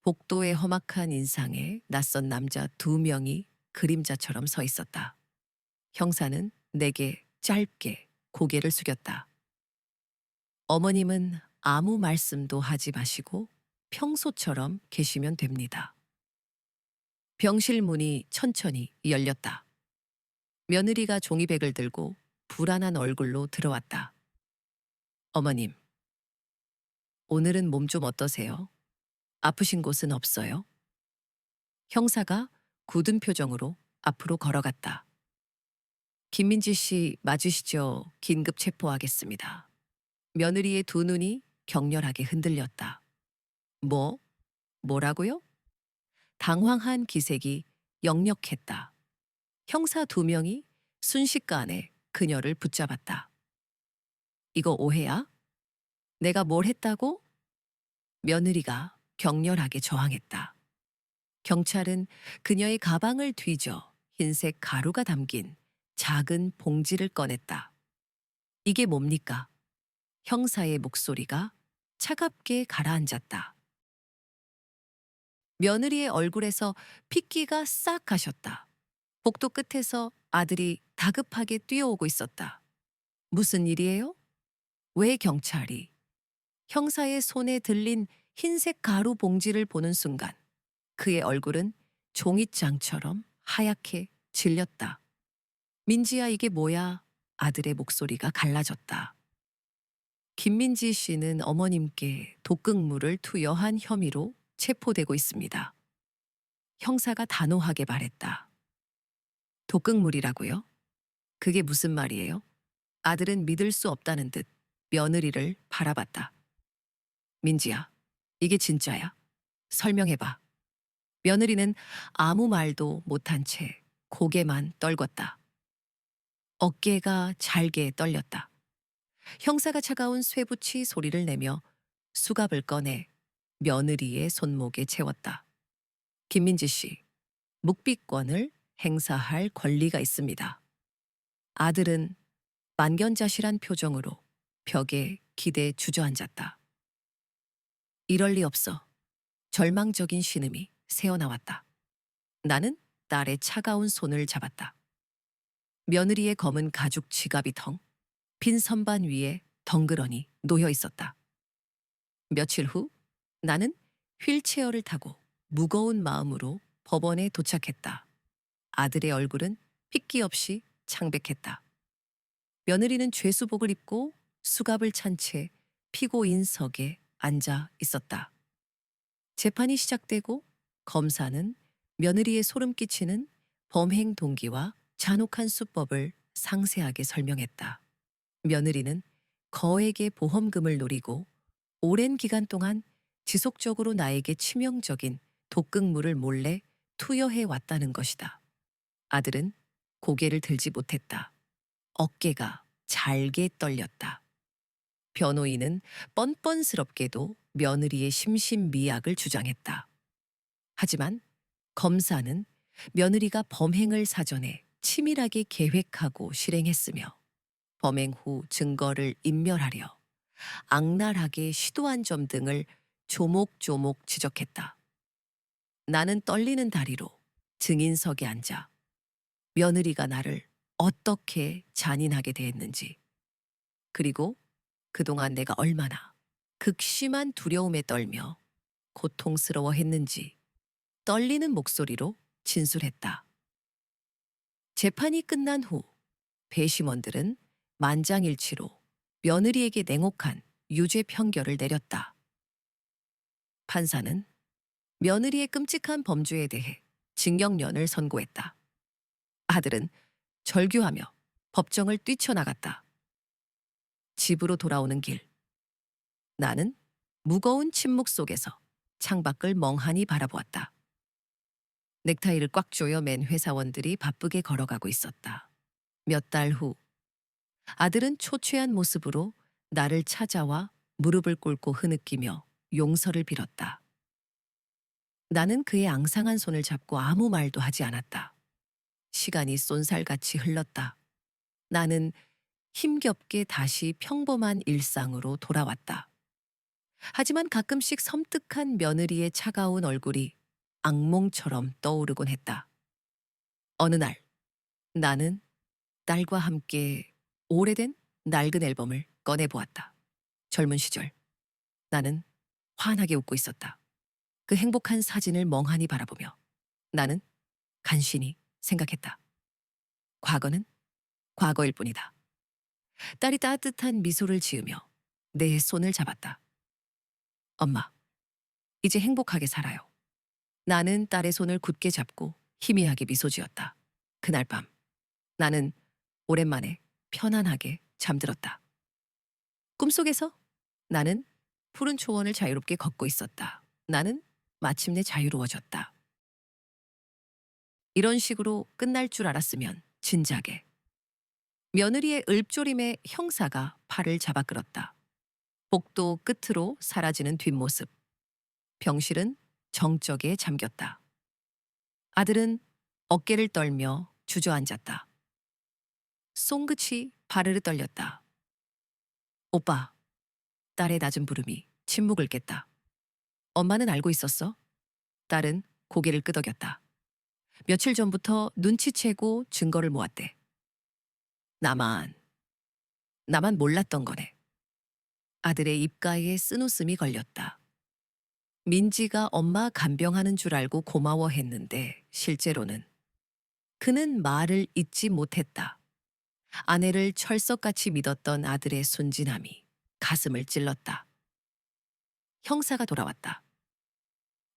복도의 험악한 인상에 낯선 남자 두 명이 그림자처럼 서 있었다. 형사는 내게 짧게 고개를 숙였다. 어머님은 아무 말씀도 하지 마시고 평소처럼 계시면 됩니다. 병실 문이 천천히 열렸다. 며느리가 종이백을 들고 불안한 얼굴로 들어왔다. 어머님, 오늘은 몸 좀 어떠세요? 아프신 곳은 없어요? 형사가 굳은 표정으로 앞으로 걸어갔다. 김민지 씨 맞으시죠? 긴급 체포하겠습니다. 며느리의 두 눈이 격렬하게 흔들렸다. 뭐? 뭐라고요? 당황한 기색이 역력했다. 형사 두 명이 순식간에 그녀를 붙잡았다. 이거 오해야? 내가 뭘 했다고? 며느리가 격렬하게 저항했다. 경찰은 그녀의 가방을 뒤져 흰색 가루가 담긴 작은 봉지를 꺼냈다. 이게 뭡니까? 형사의 목소리가 차갑게 가라앉았다. 며느리의 얼굴에서 핏기가 싹 가셨다. 복도 끝에서 아들이 다급하게 뛰어오고 있었다. 무슨 일이에요? 왜 경찰이? 형사의 손에 들린 흰색 가루 봉지를 보는 순간 그의 얼굴은 종잇장처럼 하얗게 질렸다. 민지야, 이게 뭐야? 아들의 목소리가 갈라졌다. 김민지 씨는 어머님께 독극물을 투여한 혐의로 체포되고 있습니다. 형사가 단호하게 말했다. 독극물이라고요? 그게 무슨 말이에요? 아들은 믿을 수 없다는 듯 며느리를 바라봤다. 민지야, 이게 진짜야? 설명해봐. 며느리는 아무 말도 못한 채 고개만 떨궜다. 어깨가 잘게 떨렸다. 형사가 차가운 쇠붙이 소리를 내며 수갑을 꺼내 며느리의 손목에 채웠다. 김민지 씨, 묵비권을 행사할 권리가 있습니다. 아들은 만견자실한 표정으로 벽에 기대 주저앉았다. 이럴 리 없어. 절망적인 신음이 새어나왔다. 나는 딸의 차가운 손을 잡았다. 며느리의 검은 가죽 지갑이 빈 선반 위에 덩그러니 놓여 있었다. 며칠 후 나는 휠체어를 타고 무거운 마음으로 법원에 도착했다. 아들의 얼굴은 핏기 없이 창백했다. 며느리는 죄수복을 입고 수갑을 찬 채 피고인석에 앉아 있었다. 재판이 시작되고 검사는 며느리의 소름 끼치는 범행 동기와 잔혹한 수법을 상세하게 설명했다. 며느리는 거액의 보험금을 노리고 오랜 기간 동안 지속적으로 나에게 치명적인 독극물을 몰래 투여해 왔다는 것이다. 아들은 고개를 들지 못했다. 어깨가 잘게 떨렸다. 변호인은 뻔뻔스럽게도 며느리의 심신미약을 주장했다. 하지만 검사는 며느리가 범행을 사전에 치밀하게 계획하고 실행했으며 범행 후 증거를 인멸하려 악랄하게 시도한 점 등을 조목조목 지적했다. 나는 떨리는 다리로 증인석에 앉아 며느리가 나를 어떻게 잔인하게 대했는지, 그리고 그동안 내가 얼마나 극심한 두려움에 떨며 고통스러워했는지 떨리는 목소리로 진술했다. 재판이 끝난 후 배심원들은 만장일치로 며느리에게 냉혹한 유죄 판결을 내렸다. 판사는 며느리의 끔찍한 범죄에 대해 징역년을 선고했다. 아들은 절규하며 법정을 뛰쳐나갔다. 집으로 돌아오는 길, 나는 무거운 침묵 속에서 창밖을 멍하니 바라보았다. 넥타이를 꽉 조여 맨 회사원들이 바쁘게 걸어가고 있었다. 몇 달 후 아들은 초췌한 모습으로 나를 찾아와 무릎을 꿇고 흐느끼며 용서를 빌었다. 나는 그의 앙상한 손을 잡고 아무 말도 하지 않았다. 시간이 쏜살같이 흘렀다. 나는 힘겹게 다시 평범한 일상으로 돌아왔다. 하지만 가끔씩 섬뜩한 며느리의 차가운 얼굴이 악몽처럼 떠오르곤 했다. 어느 날 나는 딸과 함께 오래된 낡은 앨범을 꺼내보았다. 젊은 시절 나는 환하게 웃고 있었다. 그 행복한 사진을 멍하니 바라보며 나는 간신히 생각했다. 과거는 과거일 뿐이다. 딸이 따뜻한 미소를 지으며 내 손을 잡았다. 엄마, 이제 행복하게 살아요. 나는 딸의 손을 굳게 잡고 희미하게 미소 지었다. 그날 밤 나는 오랜만에 편안하게 잠들었다. 꿈속에서 나는 푸른 초원을 자유롭게 걷고 있었다. 나는 마침내 자유로워졌다. 이런 식으로 끝날 줄 알았으면 진작에. 며느리의 읊조림에 형사가 팔을 잡아 끌었다. 복도 끝으로 사라지는 뒷모습. 병실은 정적에 잠겼다. 아들은 어깨를 떨며 주저앉았다. 손끝이 바르르 떨렸다. 오빠, 딸의 낮은 부름이 침묵을 깼다. 엄마는 알고 있었어? 딸은 고개를 끄덕였다. 며칠 전부터 눈치채고 증거를 모았대. 나만, 나만 몰랐던 거네. 아들의 입가에 쓴웃음이 걸렸다. 민지가 엄마 간병하는 줄 알고 고마워했는데 실제로는 그는 말을 잇지 못했다. 아내를 철석같이 믿었던 아들의 순진함이 가슴을 찔렀다. 형사가 돌아왔다.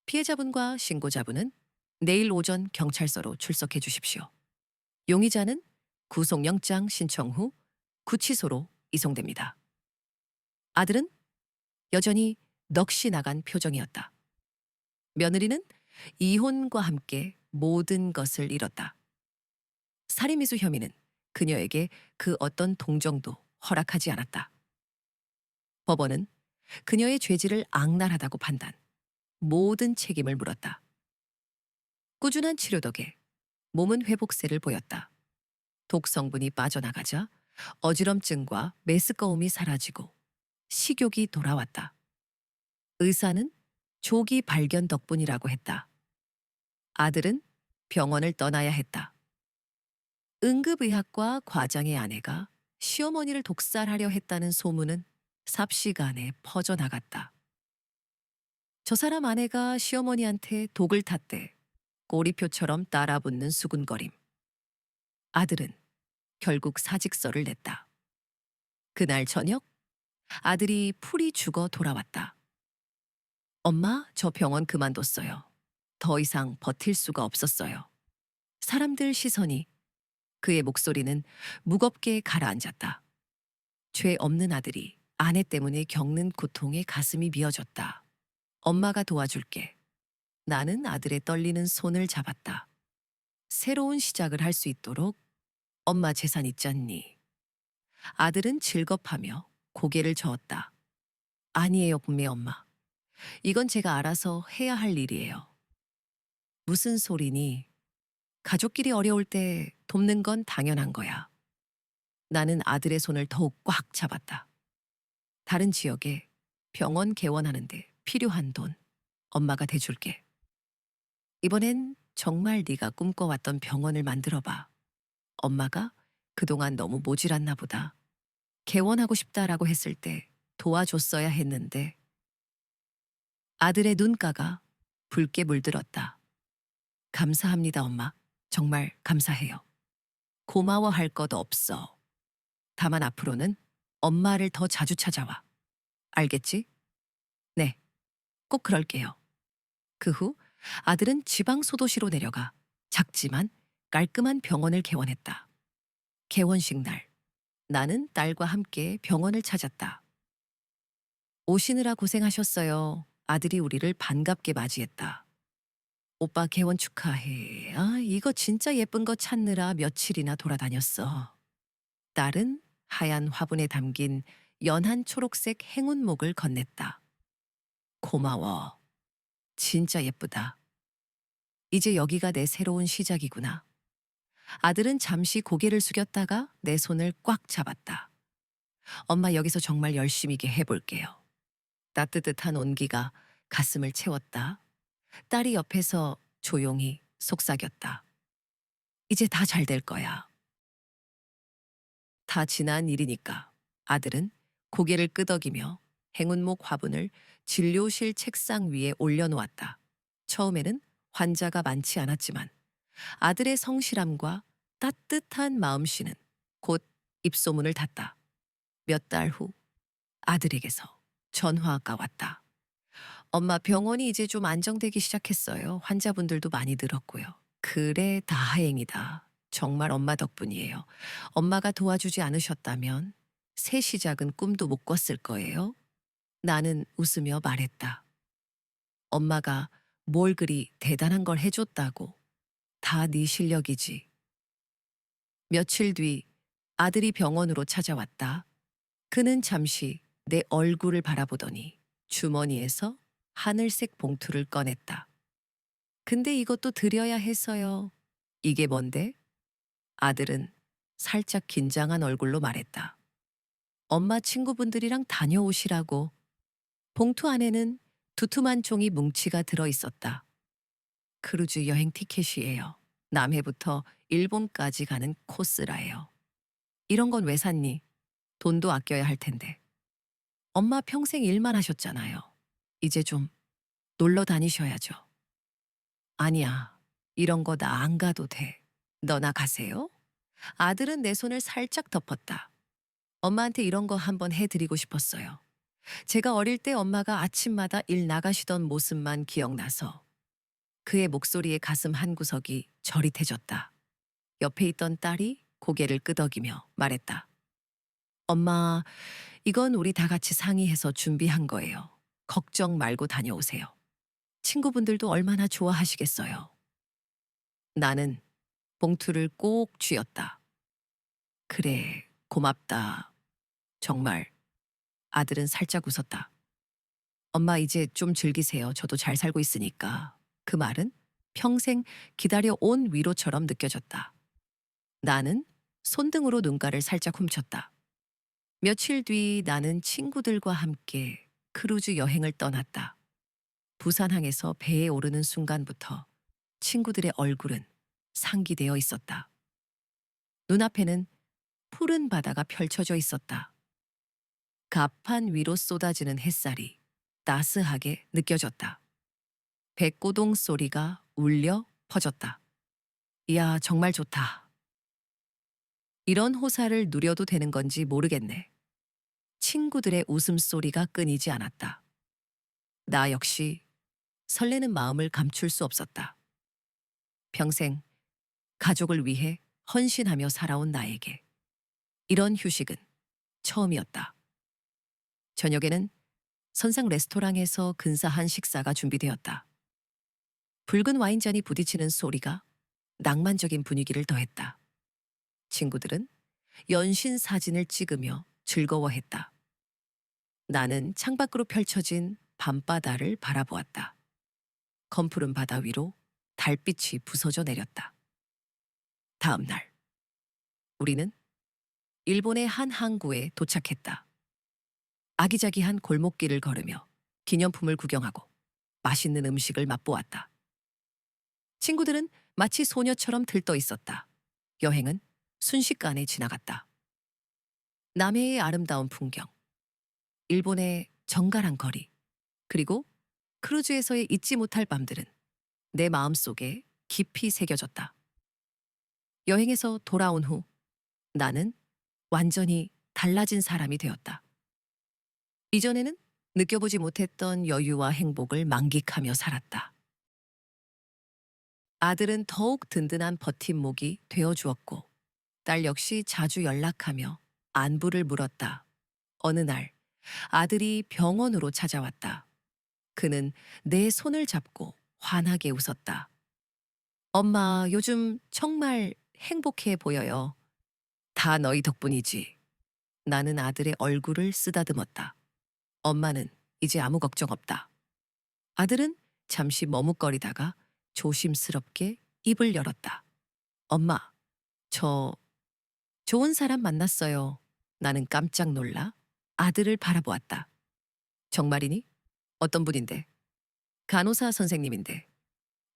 피해자분과 신고자분은 내일 오전 경찰서로 출석해 주십시오. 용의자는 구속영장 신청 후 구치소로 이송됩니다. 아들은 여전히 넋이 나간 표정이었다. 며느리는 이혼과 함께 모든 것을 잃었다. 살인미수 혐의는 그녀에게 그 어떤 동정도 허락하지 않았다. 법원은 그녀의 죄질을 악랄하다고 판단, 모든 책임을 물었다. 꾸준한 치료 덕에 몸은 회복세를 보였다. 독 성분이 빠져나가자 어지럼증과 메스꺼움이 사라지고 식욕이 돌아왔다. 의사는 조기 발견 덕분이라고 했다. 아들은 병원을 떠나야 했다. 응급의학과 과장의 아내가 시어머니를 독살하려 했다는 소문은 삽시간에 퍼져나갔다. 저 사람 아내가 시어머니한테 독을 탔대. 꼬리표처럼 따라붙는 수군거림. 아들은 결국 사직서를 냈다. 그날 저녁 아들이 풀이 죽어 돌아왔다. 엄마, 저 병원 그만뒀어요. 더 이상 버틸 수가 없었어요. 사람들 시선이, 그의 목소리는 무겁게 가라앉았다. 죄 없는 아들이 아내 때문에 겪는 고통에 가슴이 미어졌다. 엄마가 도와줄게. 나는 아들의 떨리는 손을 잡았다. 새로운 시작을 할 수 있도록 엄마 재산 있잖니. 아들은 즐겁하며 고개를 저었다. 아니에요, 분미 엄마. 이건 제가 알아서 해야 할 일이에요. 무슨 소리니? 가족끼리 어려울 때 돕는 건 당연한 거야. 나는 아들의 손을 더욱 꽉 잡았다. 다른 지역에 병원 개원하는데 필요한 돈 엄마가 대줄게. 이번엔 정말 네가 꿈꿔왔던 병원을 만들어봐. 엄마가 그동안 너무 모질았나 보다. 개원하고 싶다라고 했을 때 도와줬어야 했는데. 아들의 눈가가 붉게 물들었다. 감사합니다, 엄마. 정말 감사해요. 고마워할 것 없어. 다만 앞으로는 엄마를 더 자주 찾아와. 알겠지? 네, 꼭 그럴게요. 그 후 아들은 지방 소도시로 내려가 작지만 깔끔한 병원을 개원했다. 개원식 날, 나는 딸과 함께 병원을 찾았다. 오시느라 고생하셨어요. 아들이 우리를 반갑게 맞이했다. 오빠 개원 축하해. 이거 진짜 예쁜 거 찾느라 며칠이나 돌아다녔어. 딸은 하얀 화분에 담긴 연한 초록색 행운목을 건넸다. 고마워. 진짜 예쁘다. 이제 여기가 내 새로운 시작이구나. 아들은 잠시 고개를 숙였다가 내 손을 꽉 잡았다. 엄마 여기서 정말 열심히게 해볼게요. 따뜻한 온기가 가슴을 채웠다. 딸이 옆에서 조용히 속삭였다. 이제 다 잘 될 거야. 다 지난 일이니까. 아들은 고개를 끄덕이며 행운목 화분을 진료실 책상 위에 올려놓았다. 처음에는 환자가 많지 않았지만 아들의 성실함과 따뜻한 마음씨는 곧 입소문을 탔다. 몇 달 후 아들에게서 전화가 왔다. 엄마 병원이 이제 좀 안정되기 시작했어요. 환자분들도 많이 늘었고요. 그래, 다행이다. 정말 엄마 덕분이에요. 엄마가 도와주지 않으셨다면 새 시작은 꿈도 못 꿨을 거예요. 나는 웃으며 말했다. 엄마가 뭘 그리 대단한 걸 해줬다고. 다 네 실력이지. 며칠 뒤 아들이 병원으로 찾아왔다. 그는 잠시 내 얼굴을 바라보더니 주머니에서 하늘색 봉투를 꺼냈다. 근데 이것도 드려야 해서요. 이게 뭔데? 아들은 살짝 긴장한 얼굴로 말했다. 엄마 친구분들이랑 다녀오시라고. 봉투 안에는 두툼한 종이 뭉치가 들어 있었다. 크루즈 여행 티켓이에요. 남해부터 일본까지 가는 코스라예요. 이런 건 왜 샀니? 돈도 아껴야 할 텐데. 엄마 평생 일만 하셨잖아요. 이제 좀 놀러 다니셔야죠. 아니야. 이런 거 나 안 가도 돼. 너나 가세요? 아들은 내 손을 살짝 덮었다. 엄마한테 이런 거 한번 해드리고 싶었어요. 제가 어릴 때 엄마가 아침마다 일 나가시던 모습만 기억나서 그의 목소리에 가슴 한구석이 저릿해졌다. 옆에 있던 딸이 고개를 끄덕이며 말했다. 엄마, 이건 우리 다 같이 상의해서 준비한 거예요. 걱정 말고 다녀오세요. 친구분들도 얼마나 좋아하시겠어요. 나는 봉투를 꼭 쥐었다. 그래, 고맙다. 정말. 아들은 살짝 웃었다. 엄마 이제 좀 즐기세요. 저도 잘 살고 있으니까. 그 말은 평생 기다려온 위로처럼 느껴졌다. 나는 손등으로 눈가를 살짝 훔쳤다. 며칠 뒤 나는 친구들과 함께 크루즈 여행을 떠났다. 부산항에서 배에 오르는 순간부터 친구들의 얼굴은 상기되어 있었다. 눈앞에는 푸른 바다가 펼쳐져 있었다. 갑판 위로 쏟아지는 햇살이 따스하게 느껴졌다. 백고동 소리가 울려 퍼졌다. 이야, 정말 좋다. 이런 호사를 누려도 되는 건지 모르겠네. 친구들의 웃음소리가 끊이지 않았다. 나 역시 설레는 마음을 감출 수 없었다. 평생 가족을 위해 헌신하며 살아온 나에게 이런 휴식은 처음이었다. 저녁에는 선상 레스토랑에서 근사한 식사가 준비되었다. 붉은 와인잔이 부딪히는 소리가 낭만적인 분위기를 더했다. 친구들은 연신 사진을 찍으며 즐거워했다. 나는 창밖으로 펼쳐진 밤바다를 바라보았다. 검푸른 바다 위로 달빛이 부서져 내렸다. 다음 날, 우리는 일본의 한 항구에 도착했다. 아기자기한 골목길을 걸으며 기념품을 구경하고 맛있는 음식을 맛보았다. 친구들은 마치 소녀처럼 들떠 있었다. 여행은 순식간에 지나갔다. 남해의 아름다운 풍경, 일본의 정갈한 거리, 그리고 크루즈에서의 잊지 못할 밤들은 내 마음속에 깊이 새겨졌다. 여행에서 돌아온 후 나는 완전히 달라진 사람이 되었다. 이전에는 느껴보지 못했던 여유와 행복을 만끽하며 살았다. 아들은 더욱 든든한 버팀목이 되어주었고 딸 역시 자주 연락하며 안부를 물었다. 어느 날 아들이 병원으로 찾아왔다. 그는 내 손을 잡고 환하게 웃었다. 엄마, 요즘 정말 행복해 보여요. 다 너희 덕분이지. 나는 아들의 얼굴을 쓰다듬었다. 엄마는 이제 아무 걱정 없다. 아들은 잠시 머뭇거리다가 조심스럽게 입을 열었다. 엄마, 저 좋은 사람 만났어요. 나는 깜짝 놀라 아들을 바라보았다. 정말이니? 어떤 분인데? 간호사 선생님인데.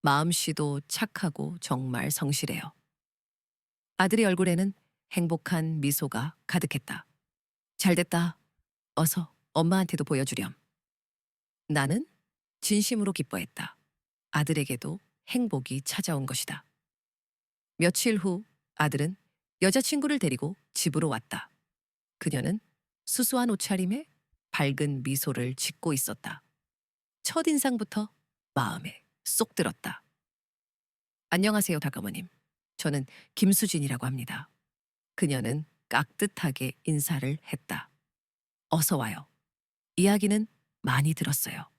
마음씨도 착하고 정말 성실해요. 아들의 얼굴에는 행복한 미소가 가득했다. 잘됐다. 어서 엄마한테도 보여주렴. 나는 진심으로 기뻐했다. 아들에게도 행복이 찾아온 것이다. 며칠 후 아들은 여자친구를 데리고 집으로 왔다. 그녀는 수수한 옷차림에 밝은 미소를 짓고 있었다. 첫인상부터 마음에 쏙 들었다. 안녕하세요, 닭어머님. 저는 김수진이라고 합니다. 그녀는 깍듯하게 인사를 했다. 어서 와요. 이야기는 많이 들었어요.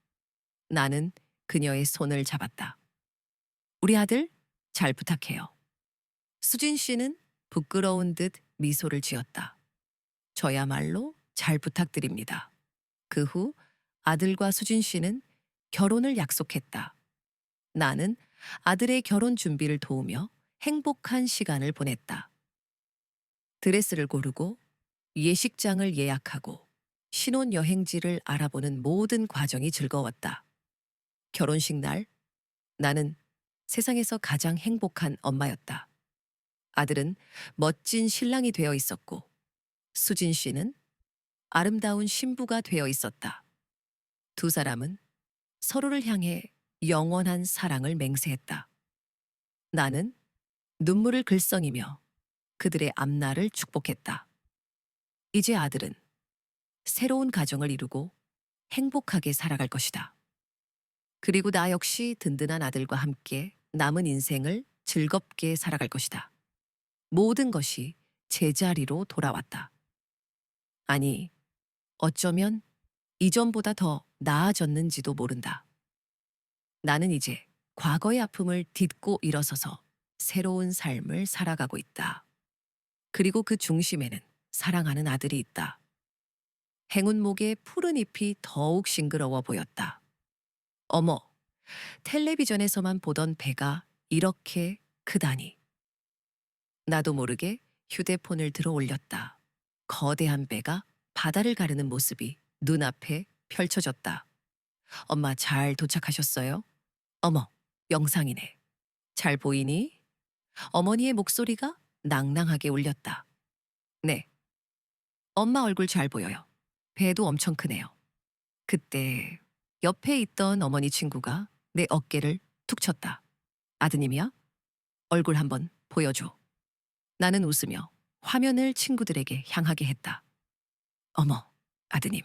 나는 그녀의 손을 잡았다. 우리 아들 잘 부탁해요. 수진 씨는 부끄러운 듯 미소를 지었다. 저야말로 잘 부탁드립니다. 그 후 아들과 수진 씨는 결혼을 약속했다. 나는 아들의 결혼 준비를 도우며 행복한 시간을 보냈다. 드레스를 고르고 예식장을 예약하고 신혼여행지를 알아보는 모든 과정이 즐거웠다. 결혼식 날 나는 세상에서 가장 행복한 엄마였다. 아들은 멋진 신랑이 되어 있었고 수진 씨는 아름다운 신부가 되어 있었다. 두 사람은 서로를 향해 영원한 사랑을 맹세했다. 나는 눈물을 글썽이며 그들의 앞날을 축복했다. 이제 아들은 새로운 가정을 이루고 행복하게 살아갈 것이다. 그리고 나 역시 든든한 아들과 함께 남은 인생을 즐겁게 살아갈 것이다. 모든 것이 제자리로 돌아왔다. 아니, 어쩌면 이전보다 더 나아졌는지도 모른다. 나는 이제 과거의 아픔을 딛고 일어서서 새로운 삶을 살아가고 있다. 그리고 그 중심에는 사랑하는 아들이 있다. 행운목의 푸른 잎이 더욱 싱그러워 보였다. 어머, 텔레비전에서만 보던 배가 이렇게 크다니. 나도 모르게 휴대폰을 들어 올렸다. 거대한 배가 바다를 가르는 모습이 눈앞에 펼쳐졌다. 엄마 잘 도착하셨어요? 어머, 영상이네. 잘 보이니? 어머니의 목소리가 낭낭하게 울렸다. 네. 엄마 얼굴 잘 보여요. 배도 엄청 크네요. 그때 옆에 있던 어머니 친구가 내 어깨를 툭 쳤다. 아드님이야? 얼굴 한번 보여줘. 나는 웃으며 화면을 친구들에게 향하게 했다. 어머, 아드님.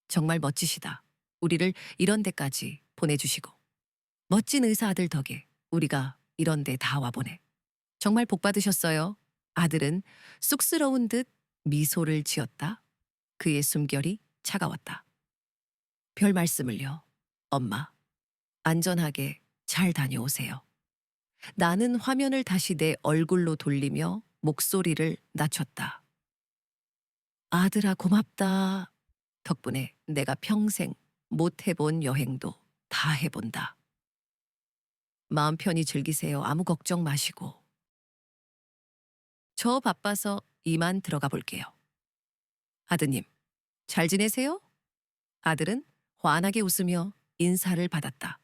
정말 멋지시다. 우리를 이런 데까지 보내주시고. 멋진 의사 아들 덕에 우리가 이런 데 다 와보네. 정말 복 받으셨어요. 아들은 쑥스러운 듯 미소를 지었다. 그의 숨결이 차가웠다. 별 말씀을요. 엄마, 안전하게 잘 다녀오세요. 나는 화면을 다시 내 얼굴로 돌리며 목소리를 낮췄다. 아들아, 고맙다. 덕분에 내가 평생 못 해본 여행도 다 해본다. 마음 편히 즐기세요. 아무 걱정 마시고. 저 바빠서 이만 들어가 볼게요. 아드님, 잘 지내세요? 아들은 환하게 웃으며 인사를 받았다.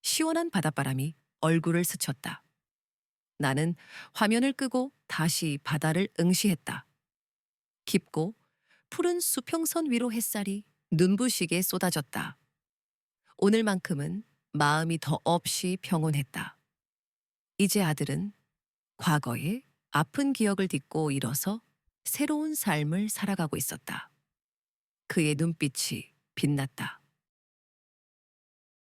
시원한 바닷바람이 얼굴을 스쳤다. 나는 화면을 끄고 다시 바다를 응시했다. 깊고 푸른 수평선 위로 햇살이 눈부시게 쏟아졌다. 오늘만큼은 마음이 더 없이 평온했다. 이제 아들은 과거의 아픈 기억을 딛고 일어서 새로운 삶을 살아가고 있었다. 그의 눈빛이 빛났다.